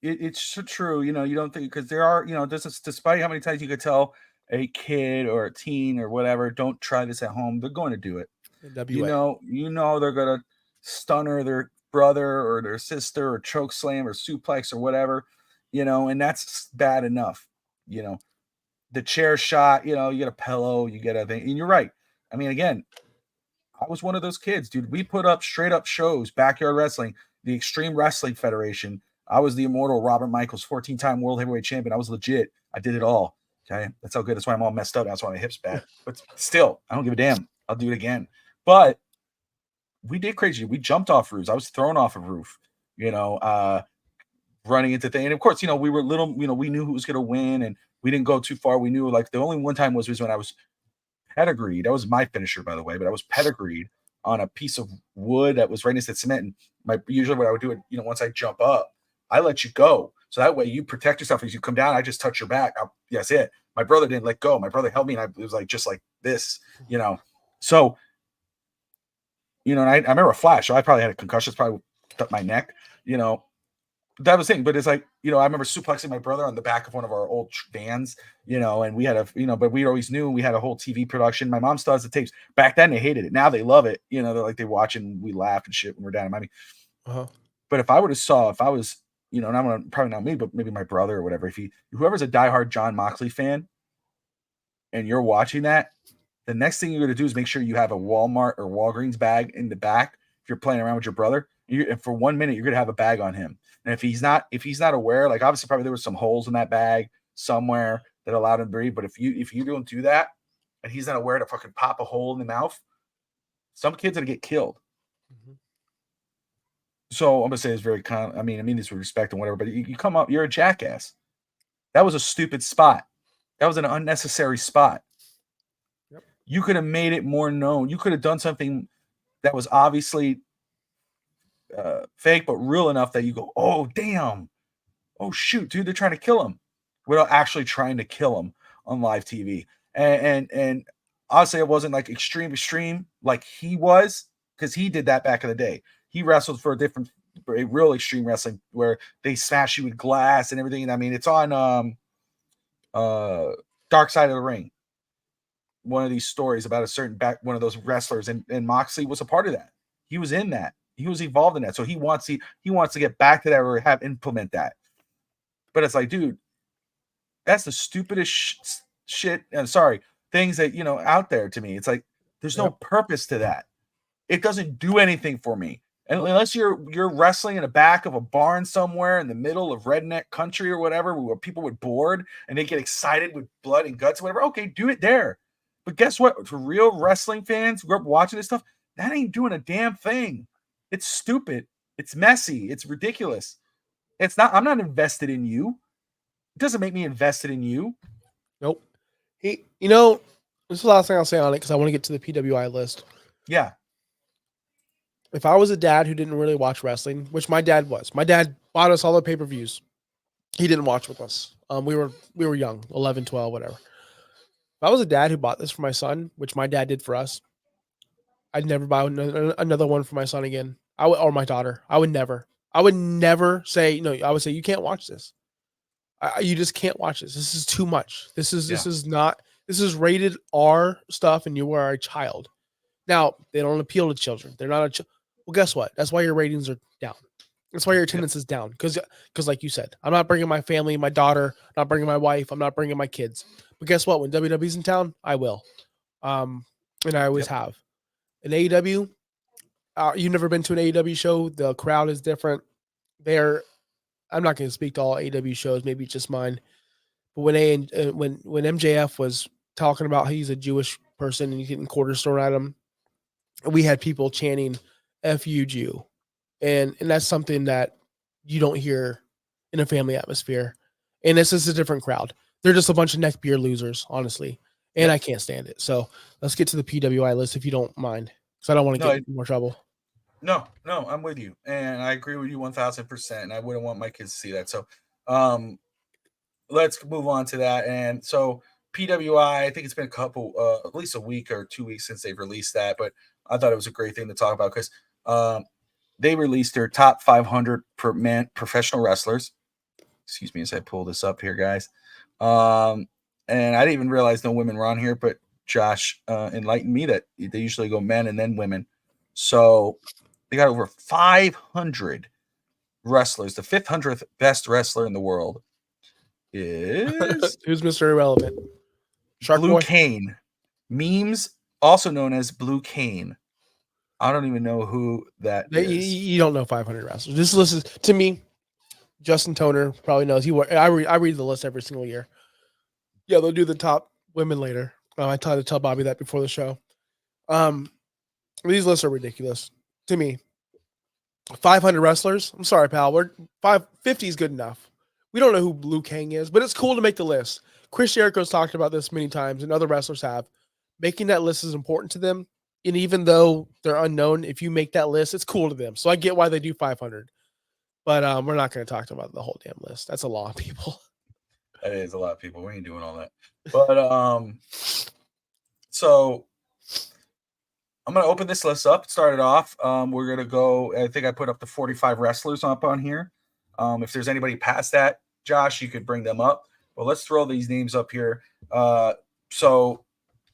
it's so true. You know, you don't think, because there are, you know, despite how many times you could tell a kid or a teen or whatever, don't try this at home, they're going to do it. NWA. You know they're gonna stunner their brother or their sister or choke slam or suplex or whatever, and that's bad enough. The chair shot, you get a pillow, you get a thing, and you're right. I mean, again, I was one of those kids, dude. We put up straight up shows, backyard wrestling, the Extreme Wrestling Federation. I was the immortal Robert Michaels, 14-time world heavyweight champion. I was legit. I did it all. Okay. That's how good. That's why I'm all messed up. That's why my hips bad. But still, I don't give a damn. I'll do it again. But we did crazy. We jumped off roofs. I was thrown off a roof, running into things. And of course, we were little, we knew who was going to win and we didn't go too far. We knew like the only one time was when I was pedigreed. That was my finisher, by the way, but I was pedigreed on a piece of wood that was right next to cement. And usually what I would do, once I jump up, I let you go. So that way you protect yourself. As you come down, I just touch your back. That's it. My brother didn't let go. My brother held me and it was like, just like this, So, and I remember a flash. So I probably had a concussion. It's probably up my neck, that was the thing. But it's like, I remember suplexing my brother on the back of one of our old vans, and we had but we always knew we had a whole TV production. My mom still has the tapes. Back then they hated it. Now they love it. They're like, they watch and we laugh and shit when we're down in Miami. Uh-huh. But if I was, and I'm probably not me, but maybe my brother or whatever, whoever's a diehard John Moxley fan and you're watching that, the next thing you're going to do is make sure you have a Walmart or Walgreens bag in the back. If you're playing around with your brother, and for 1 minute, you're going to have a bag on him. And if he's not aware, like obviously probably there was some holes in that bag somewhere that allowed him to breathe. But if you don't do that and he's not aware to fucking pop a hole in the mouth, some kid's going to get killed. Mm-hmm. So I'm going to say it's very I mean this with respect and whatever, but you come up, you're a jackass. That was a stupid spot. That was an unnecessary spot. Yep. You could have made it more known. You could have done something that was obviously fake, but real enough that you go, oh, damn. Oh, shoot, dude, they're trying to kill him without actually trying to kill him on live TV. And honestly, it wasn't like extreme like he was, because he did that back in the day. He wrestled for a real extreme wrestling where they smash you with glass and everything. I mean, it's on Dark Side of the Ring. One of these stories about one of those wrestlers, and Moxley was a part of that. He was in that. He was involved in that. So he wants to get back to that or implement that. But it's like, dude, that's the stupidest shit. I'm sorry, things that, out there to me. It's like, there's no purpose to that. It doesn't do anything for me. And unless you're wrestling in the back of a barn somewhere in the middle of redneck country or whatever, where people would board and they get excited with blood and guts or whatever. Okay, do it there. But guess what? For real wrestling fans who grew up watching this stuff, that ain't doing a damn thing. It's stupid. It's messy. It's ridiculous. I'm not invested in you. It doesn't make me invested in you. Nope. This is the last thing I'll say on it because I want to get to the PWI list. Yeah. If I was a dad who didn't really watch wrestling, which my dad was, my dad bought us all the pay-per-views. He didn't watch with us. We were young, 11, 12, whatever. If I was a dad who bought this for my son, which my dad did for us, I'd never buy another one for my son again. Or my daughter. I would never say, no, I would say, you can't watch this. You just can't watch this. This is too much. This is rated R stuff and you are a child. Now, they don't appeal to children. They're not well, guess what? That's why your ratings are down. That's why your attendance is down. Because like you said, I'm not bringing my family, my daughter, not bringing my wife, I'm not bringing my kids. But guess what? When WWE's in town, I will. And I always have. In AEW, you've never been to an AEW show. The crowd is different. I'm not going to speak to all AEW shows, maybe just mine. But when MJF was talking about he's a Jewish person and he's getting quarters thrown at him, we had people chanting "F you, Jew," and that's something that you don't hear in a family atmosphere. And this is a different crowd. They're just a bunch of neckbeard losers, honestly, and I can't stand it. So let's get to the PWI list if you don't mind, because I don't want to get in more trouble. No, I'm with you, and I agree with you 1,000%. And I wouldn't want my kids to see that. So, let's move on to that. And so PWI, I think it's been a couple, at least a week or 2 weeks since they've released that, but I thought it was a great thing to talk about because they released their top 500 professional wrestlers. Excuse me as I pull this up here, guys. And I didn't even realize no women were on here, but Josh enlightened me that they usually go men and then women. So they got over 500 wrestlers. The 500th best wrestler in the world is Who's Mr. Irrelevant? Shark Blue Boy. Cane. Memes, also known as Blue Cane. I don't even know who that is. You don't know 500 wrestlers. This list is, to me, Justin Toner probably knows. I read the list every single year. Yeah, they'll do the top women later. I tried to tell Bobby that before the show. These lists are ridiculous to me. 500 wrestlers. I'm sorry, pal. 550 is good enough. We don't know who Blue King is, but it's cool to make the list. Chris Jericho's talked about this many times, and other wrestlers have. Making that list is important to them. And even though they're unknown, if you make that list, it's cool to them. So I get why they do 500. But we're not going to talk about the whole damn list. That's a lot of people. That is a lot of people. We ain't doing all that. But so I'm gonna open this list up. Start it off. We're gonna go. I think I put up the 45 wrestlers up on here. If there's anybody past that, Josh, you could bring them up. Well, let's throw these names up here. So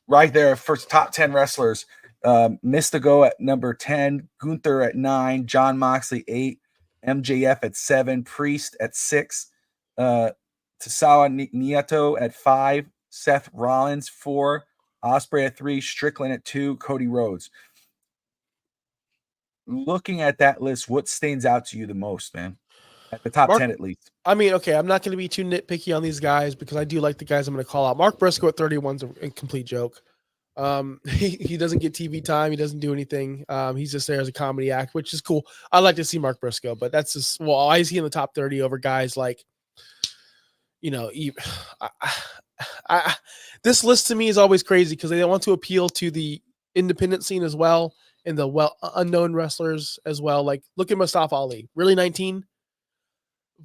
right there, first top 10 wrestlers. Mystigo at number 10, Gunther at 9, John Moxley 8, MJF at 7, Priest at 6, Tasawa Nieto at 5, Seth Rollins 4, Ospreay at 3, Strickland at 2, Cody Rhodes. Looking at that list, what stands out to you the most, man? At the top 10 at least. I mean, okay, I'm not going to be too nitpicky on these guys because I do like the guys I'm going to call out. Mark Briscoe at 31's a complete joke. He doesn't get TV time. He doesn't do anything. He's just there as a comedy act, which is cool. I like to see Mark Briscoe, but that's just, well, why is he in the top 30 over guys like, this list to me is always crazy because they want to appeal to the independent scene as well and the unknown wrestlers as well. Like, look at Mustafa Ali. Really, 19?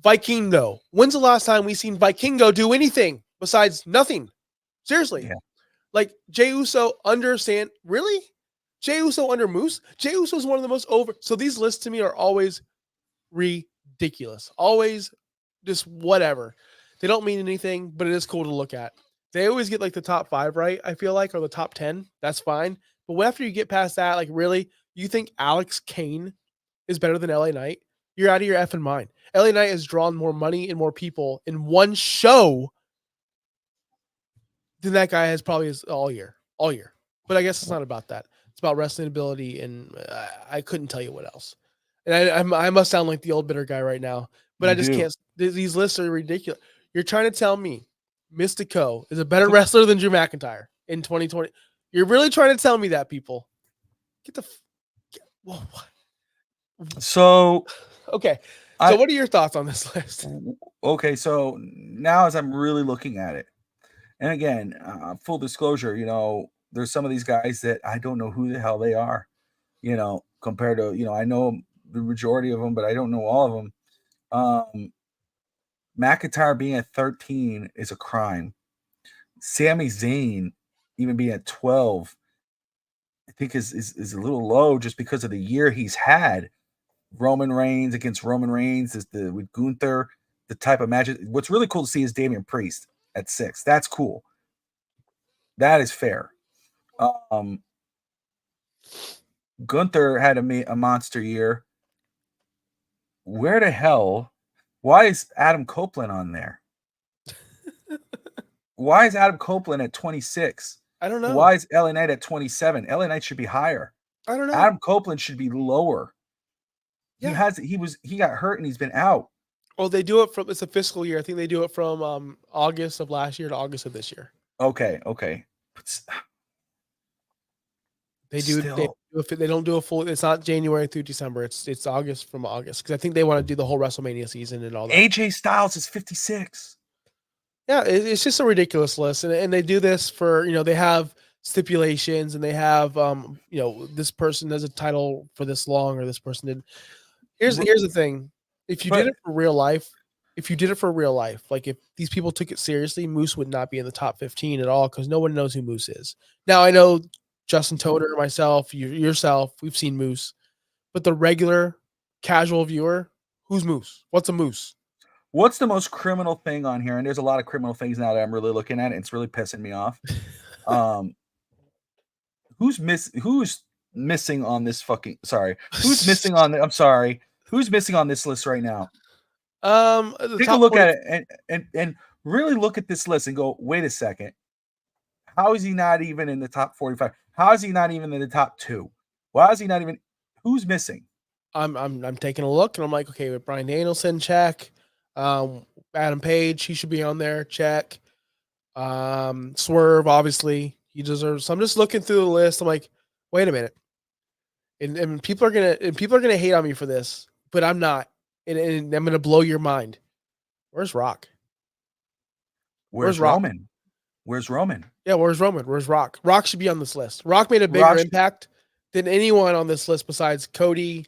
Vikingo. When's the last time we seen Vikingo do anything besides nothing? Seriously. Yeah. Like, Jey Uso understand. Really? Jey Uso under Moose? Jey Uso is one of the most over. So these lists to me are always ridiculous. Always just whatever. They don't mean anything, but it is cool to look at. They always get like the top 5 right, I feel like, or the top 10. That's fine. But after you get past that, like, really, you think Alex Kane is better than LA Knight? You're out of your effing mind. LA Knight has drawn more money and more people in one show than that guy has probably all year. But I guess it's not about that. It's about wrestling ability, and I couldn't tell you what else. And I must sound like the old bitter guy right now, but I just can't. These lists are ridiculous. You're trying to tell me Mystico is a better wrestler than Drew McIntyre in 2020? You're really trying to tell me that, people? Whoa, what? So, okay. So what are your thoughts on this list? Okay, so now as I'm really looking at it, and again, full disclosure, there's some of these guys that I don't know who the hell they are, compared to, I know the majority of them, but I don't know all of them. McIntyre being at 13 is a crime. Sami Zayn even being at 12, I think is a little low just because of the year he's had. Roman Reigns against Roman Reigns with Gunther, the type of matches. What's really cool to see is Damian Priest at 6. That's cool. That is fair. Gunther had a monster year. Where the hell? Why is Adam Copeland on there? Why is Adam Copeland at 26? I don't know. Why is LA Knight at 27? LA Knight should be higher. I don't know. Adam Copeland should be lower. Yeah. He got hurt and he's been out. Well, they do it it's a fiscal year. I think they do it from August of last year to August of this year. Okay. They don't do a full. It's not January through December. It's August from August because I think they want to do the whole WrestleMania season and all that. AJ Styles is 56. Yeah, it's just a ridiculous list, and they do this for they have stipulations and they have this person has a title for this long or this person did. Here's the thing: if you did it for real life, like if these people took it seriously, Moose would not be in the top 15 at all because no one knows who Moose is. Now I know Justin Toder, myself, yourself, we've seen Moose, but the regular casual viewer, who's Moose? What's a Moose? What's the most criminal thing on here? And there's a lot of criminal things now that I'm really looking at. It's really pissing me off. Who's missing on this fucking? Sorry, who's missing on? I'm sorry. Who's missing on this list right now? The Take a top look 40 at it and really look at this list and go, wait a second. How is he not even in the top 45? How is he not even in the top 2? Why is he not even? Who's missing? I'm taking a look and I'm like, okay, with Brian Danielson, check. Adam Page, he should be on there, check. Swerve, obviously, he deserves. So I'm just looking through the list. I'm like, wait a minute. And people are gonna hate on me for this, but I'm not. And I'm gonna blow your mind. Where's Rock? Where's Rock? Roman? Where's Roman? Yeah, where's Roman? Where's Rock? Rock should be on this list. Rock made a bigger Rock- impact than anyone on this list besides Cody.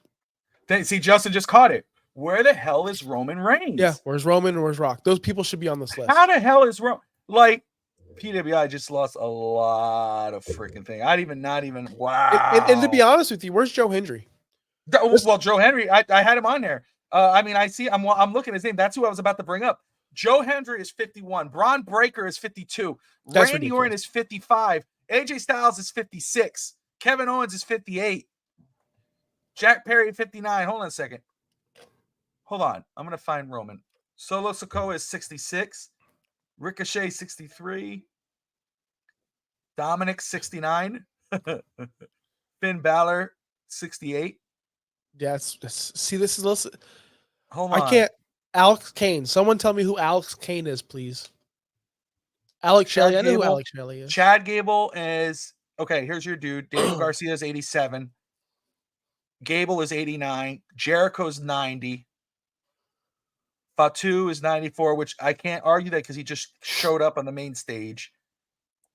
See, Justin just caught it. Where the hell is Roman Reigns? Yeah, where's Roman and where's Rock? Those people should be on this list. How the hell is Roman? Like, PWI just lost a lot of freaking thing. Wow. And to be honest with you, where's Joe Hendry? Well, Joe Henry, I had him on there. I mean, I'm looking at his name. That's who I was about to bring up. Joe Hendry is 51. Braun Breaker is 52. That's Randy ridiculous. Orton is 55. AJ Styles is 56. Kevin Owens is 58. Jack Perry 59. Hold on a second. Hold on. I'm going to find Roman. Solo Sikoa is 66. Ricochet 63. Dominic 69. Finn Balor 68. Yes. See, this is listen. Hold on. I can't. Alex Kane. Someone tell me who Alex Kane is, please. Alex Shelley. I know who Alex Shelley is. Chad Gable is okay. Here's your dude. Daniel Garcia is 87. Gable is 89. Jericho's 90. Fatu is 94, which I can't argue that because he just showed up on the main stage.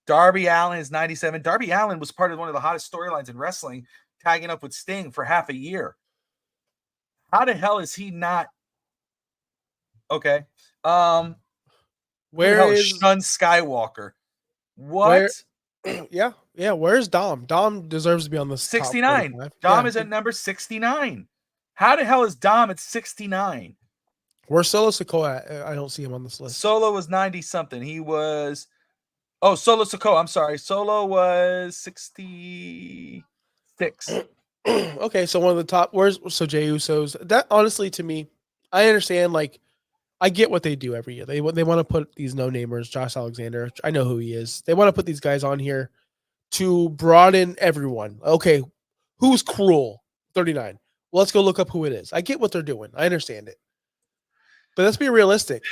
Darby Allin is 97. Darby Allin was part of one of the hottest storylines in wrestling, tagging up with Sting for half a year. How the hell is he not? Okay. Where is Shun Skywalker? What? Yeah. Where's Dom? Dom deserves to be on the 69. Dom is at number 69. How the hell is Dom at 69? Where's Solo Sikoa at? I don't see him on this list. Solo was 90 something. He was Solo Sikoa. I'm sorry. Solo was 66. Okay, so one of the top. So Jey Uso's? That honestly, to me, I understand. Like, I get what they do every year. They want to put these no-namers, Josh Alexander. I know who he is. They want to put these guys on here to broaden everyone. Okay, who's Cruel? 39. Well, let's go look up who it is. I get what they're doing. I understand it. But let's be realistic.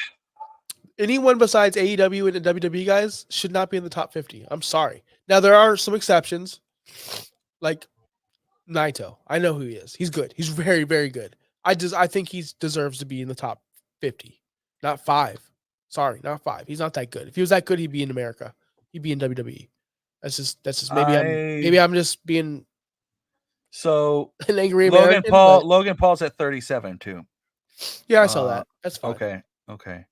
Anyone besides AEW and the WWE guys should not be in the top 50. I'm sorry. Now, there are some exceptions, like Naito. I know who he is. He's good. He's very, very good. I think he deserves to be in the top 50, not 5. Sorry, not 5. He's not that good. If he was that good, he'd be in America. He'd be in WWE. That's just maybe I'm just being so an angry Logan American. Logan Paul's at 37 too. Yeah, I saw that. That's fine. Okay.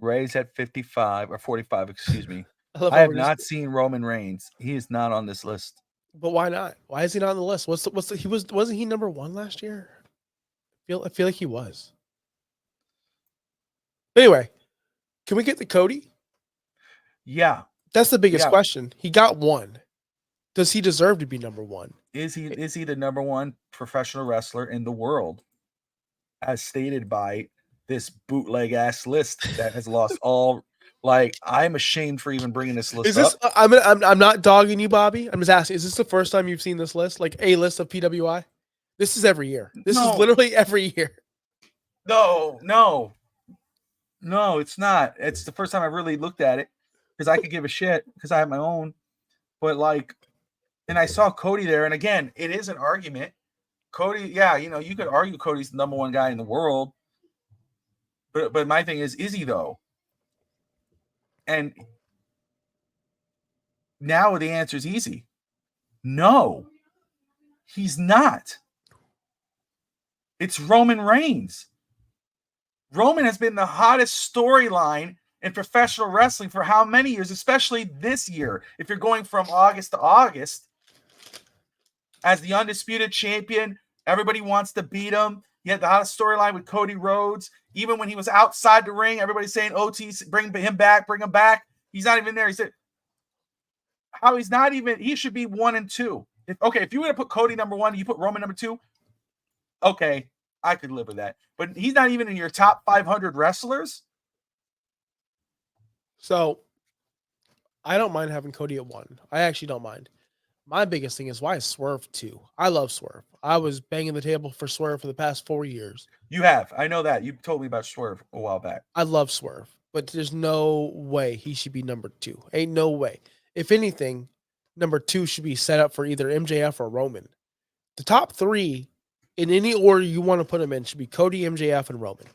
Ray's at 55 or 45, excuse me. I have not seen Roman Reigns. He is not on this list. But why not? Why is he not on the list? Wasn't he number 1 last year? I feel like he was. Anyway, can we get to Cody? Yeah. That's the biggest question. He got 1. Does he deserve to be number 1? Is he the number 1 professional wrestler in the world, as stated by this bootleg ass list that has lost all? Like, I'm ashamed for even bringing this list up. I'm not dogging you, Bobby. I'm just asking. Is this the first time you've seen this list, like a list of PWI? This is every year. This is literally every year. No, it's not. It's the first time I've really looked at it because I could give a shit because I have my own. But and I saw Cody there, and again, it is an argument. Cody, yeah, you could argue Cody's the number 1 guy in the world. But my thing is he though? And now the answer is easy. No, he's not. It's Roman Reigns. Roman has been the hottest storyline in professional wrestling for how many years, especially this year. If you're going from August to August, as the undisputed champion, everybody wants to beat him. You had the hottest storyline with Cody Rhodes. Even when he was outside the ring, everybody's saying, OT, bring him back. He's not even there. He said, how he's not even, he should be 1 and 2. If you were to put Cody number 1, you put Roman number 2, okay, I could live with that. But he's not even in your top 500 wrestlers. So I don't mind having Cody at 1. I actually don't mind. My biggest thing is, why is Swerve 2? I love Swerve. I was banging the table for Swerve for the past 4 years. You have. I know that. You told me about Swerve a while back. I love Swerve, but there's no way he should be number 2. Ain't no way. If anything, number 2 should be set up for either MJF or Roman. The top 3, in any order you want to put them in, should be Cody, MJF, and Roman.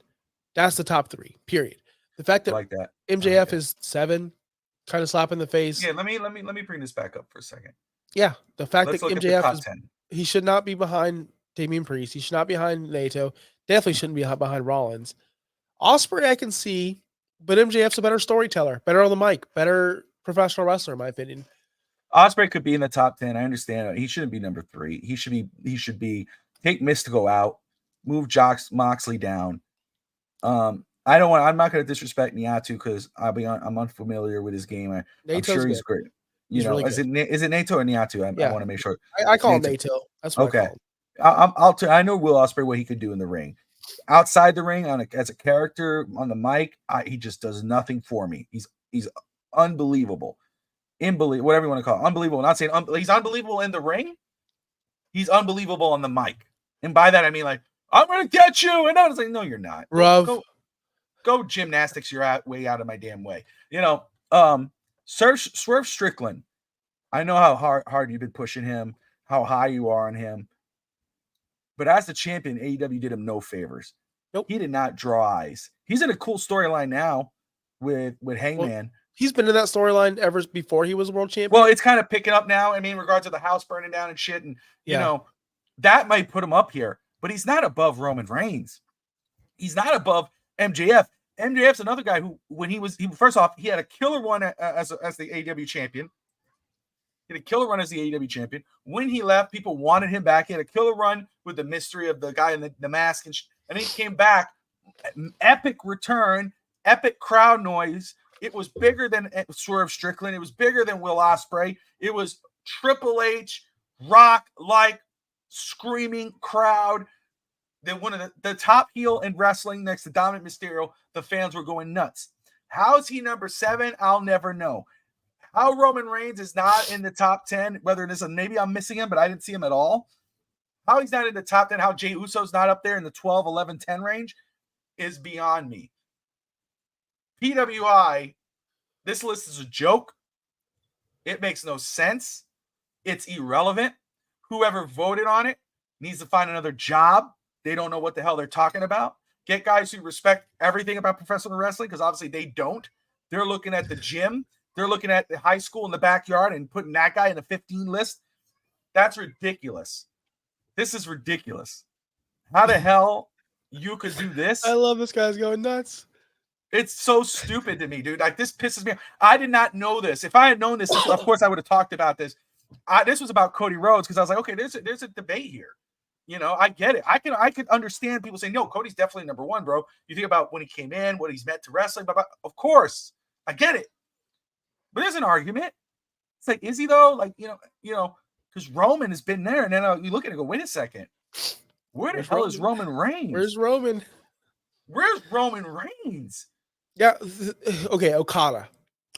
That's the top 3, period. The fact that, like that. MJF is 7, kind of slap in the face. Yeah, let me bring this back up for a second. Yeah, the fact Let's that look at the top MJF 10. He should not be behind Damian Priest. He should not be behind Naito. Definitely shouldn't be behind Rollins. Ospreay, I can see, but MJF's a better storyteller, better on the mic, better professional wrestler, in my opinion. Ospreay could be in the top 10. I understand. He shouldn't be number 3. He should be take Mystico out, move Moxley down. I'm not going to disrespect Niatu because I'm unfamiliar with his game. I'm sure he's great. You know, really is it Naito or Niatu? I want to make sure. I call him Naito. That's what okay. I call him. I know Will Ospreay what he could do in the ring. Outside the ring, as a character on the mic, he just does nothing for me. He's unbelievable, whatever you want to call it. Unbelievable. I'm not saying he's unbelievable in the ring. He's unbelievable on the mic, and by that I mean like I'm gonna get you, and I was like, no, you're not. Go gymnastics your way out of my damn way. You know, Swerve Strickland. I know how hard you've been pushing him, how high you are on him. But as the champion, AEW did him no favors. Nope. He did not draw eyes. He's in a cool storyline now with Hangman. Well, he's been in that storyline ever before he was world champion. Well, it's kind of picking up now. I mean, in regards to the house burning down and shit. And, you know, that might put him up here. But he's not above Roman Reigns. He's not above MJF. MJF's another guy who, when he first off, he had a killer run as the AEW champion. He had a killer run as the AEW champion. When he left, people wanted him back. He had a killer run with the mystery of the guy in the mask. And then he came back. Epic return, epic crowd noise. It was bigger than Swerve Strickland. It was bigger than Will Ospreay. It was Triple H, Rock-like, screaming crowd. Then one of the top heel in wrestling next to Dominic Mysterio, the fans were going nuts. How is he number 7? I'll never know. How Roman Reigns is not in the top 10, whether it is maybe I'm missing him, but I didn't see him at all. How he's not in the top 10, how Jey Uso's not up there in the 12, 11, 10 range is beyond me. PWI, this list is a joke. It makes no sense. It's irrelevant. Whoever voted on it needs to find another job. They don't know what the hell they're talking about. Get guys who respect everything about professional wrestling, because obviously they don't. They're looking at the gym. They're looking at the high school in the backyard and putting that guy in the 15 list. That's ridiculous. This is ridiculous. How the hell you could do this? I love this guy's going nuts. It's so stupid to me, dude. Like, this pisses me off. I did not know this. If I had known this, of course I would have talked about this. This was about Cody Rhodes, because I was like, okay, there's a debate here. You know, I get it. I can understand people saying, no, Cody's definitely number 1, bro. You think about when he came in, what he's meant to wrestling, but of course, I get it. But there's an argument. It's like, is he though? Like, you know, because Roman has been there, and then you look at it and go, wait a second. Where's hell is Roman Reigns? Where's Roman? Where's Roman Reigns? Yeah. Okay. Okada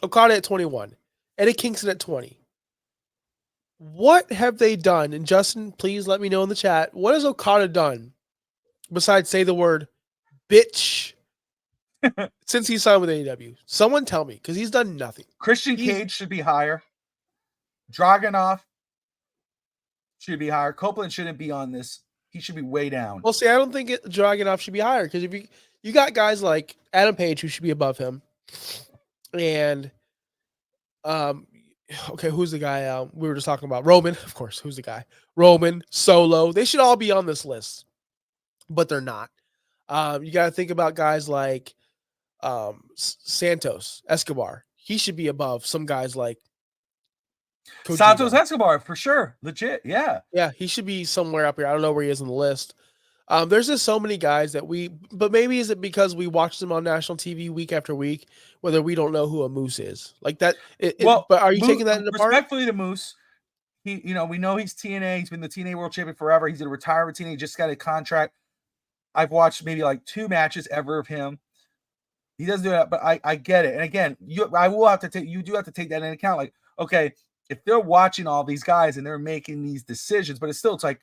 at 21. Eddie Kingston at 20. What have they done? And Justin, please let me know in the chat. What has Okada done besides say the word bitch since he signed with AEW? Someone tell me, because he's done nothing. Christian Cage should be higher. Dragunov should be higher. Copeland shouldn't be on this. He should be way down. Well, see, I don't think Dragunov should be higher, because if you got guys like Adam Page who should be above him, and okay, who's the guy we were just talking about? Roman, of course. Who's the guy? Roman, Solo. They should all be on this list, but they're not. You got to think about guys like Santos Escobar. He should be above some guys like Kojima. Santos Escobar, for sure. Legit, yeah. Yeah, he should be somewhere up here. I don't know where he is on the list. There's just so many guys that but maybe is it because we watch them on national TV week after week, whether we don't know who a Moose is like that. Well, But are you taking that into part? respectfully to Moose, we know he's TNA. He's been the TNA world champion forever. He's going to retire with TNA. He just got a contract. I've watched maybe like 2 matches ever of him. He doesn't do that, but I get it. And again, you do have to take that into account. Like, okay, if they're watching all these guys and they're making these decisions, but it's like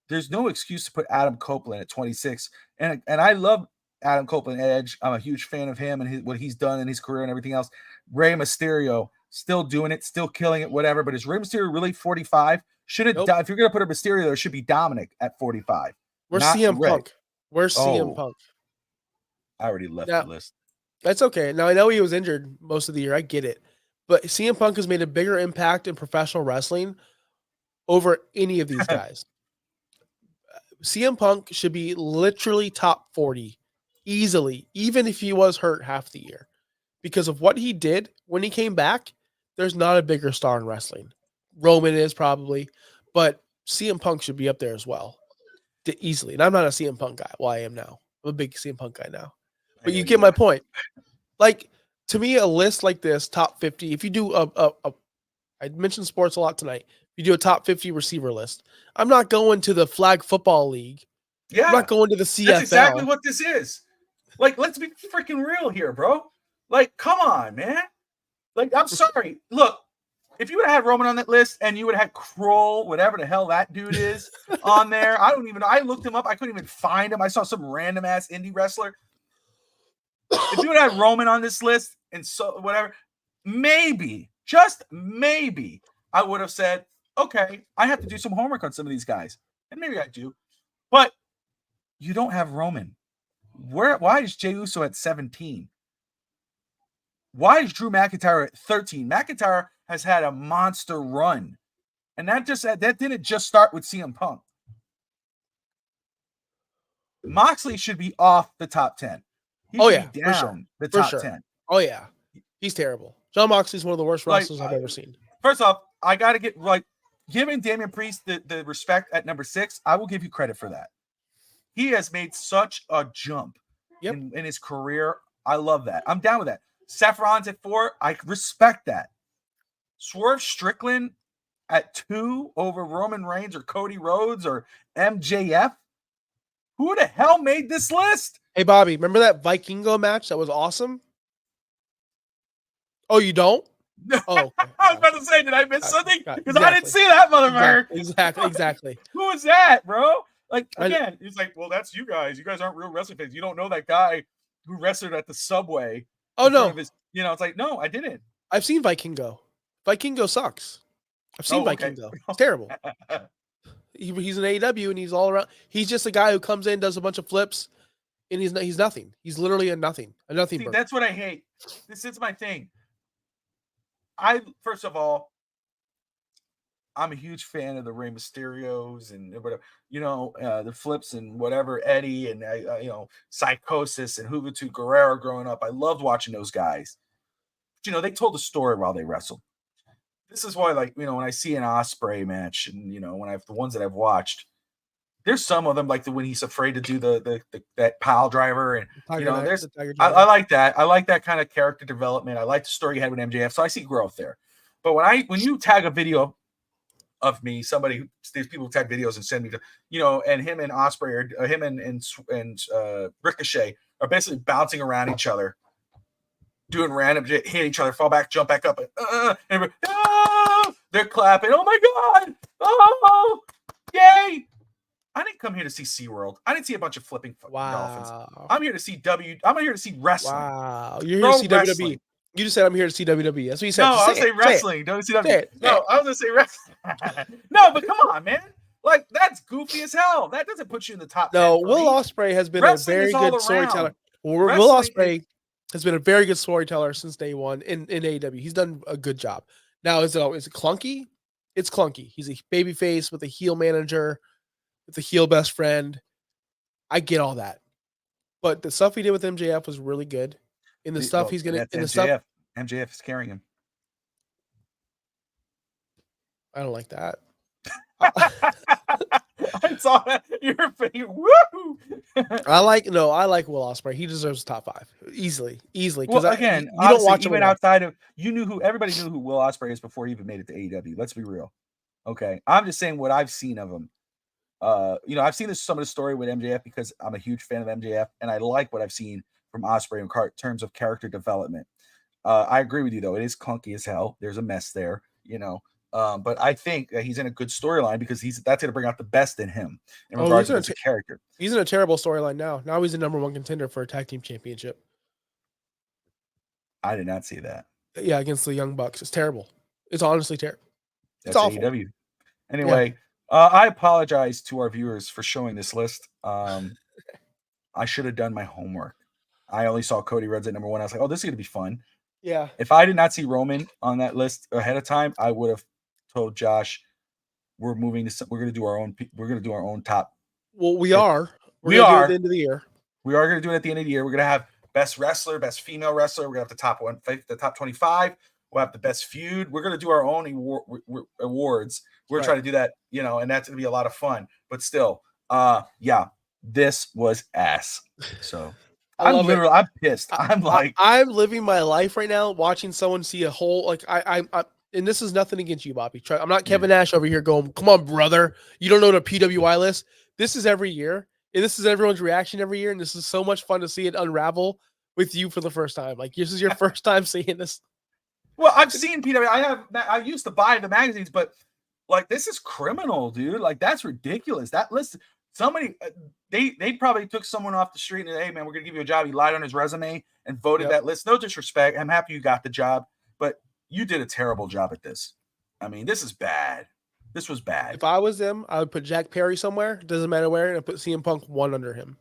there's no excuse to put Adam Copeland at 26. And I love Adam Copeland Edge. I'm a huge fan of him and what he's done in his career and everything else. Rey Mysterio still doing it, still killing it, whatever. But is Rey Mysterio really 45? Nope. If you're gonna put a Mysterio there, it should be Dominic at 45. Where's CM Punk? Where's CM Punk? I already left the list. That's okay. Now I know he was injured most of the year. I get it. But CM Punk has made a bigger impact in professional wrestling over any of these guys. CM Punk should be literally top 40 easily, even if he was hurt half the year. Because of what he did when he came back, there's not a bigger star in wrestling. Roman is probably, but CM Punk should be up there as well. Easily. And I'm not a CM Punk guy. Well, I am now. I'm a big CM Punk guy now. But you get my point. Like, to me, a list like this, top 50, if you do I mentioned sports a lot tonight. If you do a top 50 receiver list, I'm not going to the flag football league. Yeah. I'm not going to the CFL. That's exactly what this is. Like, let's be freaking real here, bro. Like, come on, man. Like, I'm sorry. Look, if you would have had Roman on that list and you would have had Kroll, whatever the hell that dude is, on there, I don't even know. I looked him up. I couldn't even find him. I saw some random ass indie wrestler. If you would have had Roman on this list and so whatever, maybe, just maybe, I would have said, okay, I have to do some homework on some of these guys. And maybe I do. But you don't have Roman. Why is Jey Uso at 17? Why is Drew McIntyre at 13? McIntyre has had a monster run. And that didn't just start with CM Punk. Moxley should be off the top 10. He should be down the top 10. Oh, yeah. He's terrible. John Moxley's one of the worst wrestlers I've ever seen. First off, I got to get, giving Damian Priest the respect at number 6, I will give you credit for that. He has made such a jump in his career. I love that. I'm down with that. Seth Rollins at 4, I respect that. Swerve Strickland at 2 over Roman Reigns or Cody Rhodes or MJF. Who the hell made this list? Hey, Bobby, remember that Vikingo match that was awesome? Oh, you don't? Oh, okay. I was about to say, did I miss something? Because I didn't see that, motherfucker. Exactly. Who is that, bro? Like, again, it's like, well, that's you guys. You guys aren't real wrestling fans. You don't know that guy who wrestled at the Subway. Oh, no. It's like, no, I didn't. I've seen Vikingo. Vikingo sucks. I've seen Vikingo. It's terrible. He's an AEW and he's all around. He's just a guy who comes in, does a bunch of flips, and he's nothing. He's literally a nothing. See, that's what I hate. This is my thing. First of all, I'm a huge fan of the Rey Mysterios and whatever, the flips and whatever, Eddie and Psychosis and Juventud Guerrero growing up. I loved watching those guys. But, they told a story while they wrestled. This is why, when I see an Ospreay match and, when I have the ones that I've watched, there's some of them like when he's afraid to do that pile driver. And, I like that. I like that kind of character development. I like the story you had with MJF. So I see growth there. But when you tag a video of me, there's people who tag videos and send me to, and him and Ospreay or him and Ricochet are basically bouncing around each other, doing random hit each other, fall back, jump back up, and they're clapping. Oh my God! Oh, yay! I didn't come here to see SeaWorld. I didn't see a bunch of flipping dolphins. I'm here to see I'm here to see wrestling. Wow, you're here to see WWE. You just said I'm here to see WWE. That's what you said. No, I was saying wrestling. Don't see WWE. No, I was gonna say wrestling. No, but come on, man. Like, that's goofy as hell. That doesn't put you in the top 10. No, Will Ospreay has been a very good storyteller. Will Ospreay has been a very good storyteller since day one in AEW. He's done a good job. Now, is it clunky? It's clunky. He's a babyface with a heel manager, with a heel best friend. I get all that. But the stuff he did with MJF was really good. In the stuff he's going to... MJF is carrying him. I don't like that. I saw that. Your face. Woo! I like Will Ospreay. He deserves top 5 easily. Because Well, again, you don't honestly, watch him even enough. outside of everybody knew who Will Ospreay is before he even made it to AEW. Let's be real. Okay, I'm just saying what I've seen of him. I've seen some of the story with MJF because I'm a huge fan of MJF, and I like what I've seen from Ospreay in terms of character development. I agree with you though; it is clunky as hell. There's a mess there, but I think that he's in a good storyline because that's going to bring out the best in him in regards to as a character. He's in a terrible storyline now. Now he's the number 1 contender for a tag team championship. I did not see that. Yeah, against the Young Bucks. It's terrible. It's honestly terrible. That's awful. AEW. Anyway, I apologize to our viewers for showing this list. I should have done my homework. I only saw Cody Rhodes at number 1. I was like, oh, this is going to be fun. Yeah. If I did not see Roman on that list ahead of time, I would have told Josh, we're going to do our own top. Well, we are. We are at the end of the year. We are going to do it at the end of the year. We're going to have best wrestler, best female wrestler. We're going to have the top 25. We'll have the best feud. We're going to do our own awards. We're trying to do that, and that's going to be a lot of fun. But still, this was ass. So I'm pissed. I'm living my life right now, watching someone see a whole and this is nothing against you, Bobby. I'm not Kevin Nash over here going, come on, brother. You don't know the PWI list. This is every year. And this is everyone's reaction every year. And this is so much fun to see it unravel with you for the first time. Like, this is your first time seeing this. Well, I've seen PWI. I used to buy the magazines, but this is criminal, dude. Like, that's ridiculous. That list, somebody, they probably took someone off the street and said, hey, man, we're going to give you a job. He lied on his resume and voted that list. No disrespect. I'm happy you got the job, but you did a terrible job at this. I mean, this is bad. This was bad. If I was them, I would put Jack Perry somewhere. Doesn't matter where. And I'd put CM Punk 1 under him.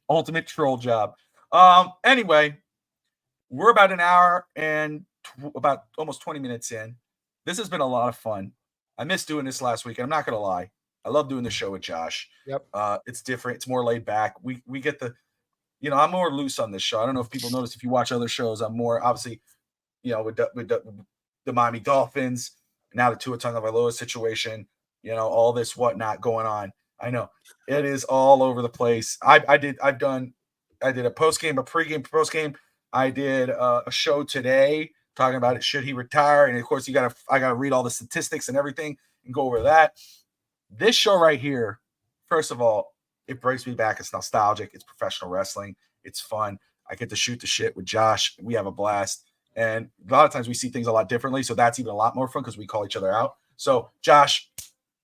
Ultimate troll job. Anyway, we're about an hour and about almost 20 minutes in. This has been a lot of fun. I missed doing this last week. I'm not going to lie. I love doing the show with Josh. Yep. It's different. It's more laid back. We get I'm more loose on this show. I don't know if people notice if you watch other shows, I'm more obviously, with the Miami Dolphins, now the Tua Tagovailoa situation, all this whatnot going on. I know it is all over the place. I did a post-game, a pre-game, post-game. I did a show today talking about it. Should he retire? And of course, I gotta read all the statistics and everything and go over that. This show right here, first of all, it brings me back. It's nostalgic. It's professional wrestling. It's fun. I get to shoot the shit with Josh. We have a blast. And a lot of times we see things a lot differently. So that's even a lot more fun because we call each other out. So, Josh,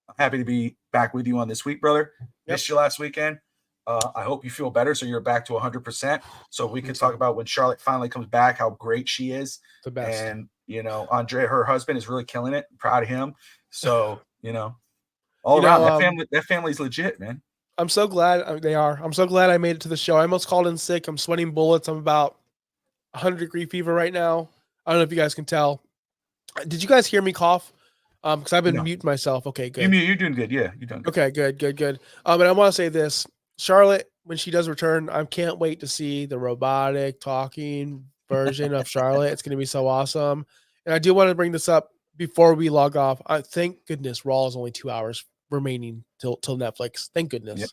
I'm happy to be back with you on this week, brother. Missed you last weekend. I hope you feel better so you're back to 100%. So we can talk about when Charlotte finally comes back, how great she is. The best. And, Andre, her husband, is really killing it. I'm proud of him. So, all around, that family's legit, man. I'm so glad they are. I'm so glad I made it to the show. I almost called in sick. I'm sweating bullets. I'm about 100-degree fever right now. I don't know if you guys can tell. Did you guys hear me cough? Because I've been muting myself. Okay, good. You're doing good. Yeah, you're doing good. Okay, good. And I want to say this. Charlotte, when she does return, I can't wait to see the robotic talking version of Charlotte. It's going to be so awesome. And I do want to bring this up before we log off. Thank goodness Raw is only 2 hours remaining till Netflix. Thank goodness. Yep.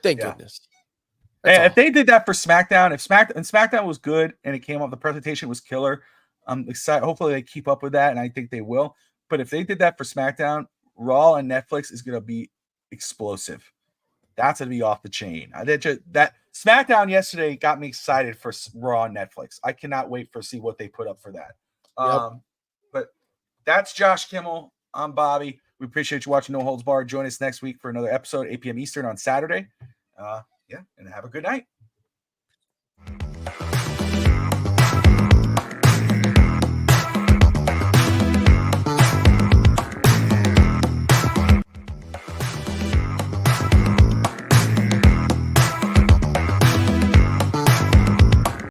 Thank goodness. Hey, if they did that for SmackDown, if SmackDown was good and it came off, the presentation was killer. I'm excited. Hopefully they keep up with that, and I think they will. But if they did that for SmackDown, Raw and Netflix is going to be explosive. That's going to be off the chain. That SmackDown yesterday got me excited for Raw and Netflix. I cannot wait for see what they put up for that. But that's Josh Kimmel. I'm Bobby. We appreciate you watching No Holds Barred. Join us next week for another episode, 8 p.m. Eastern on Saturday. And have a good night.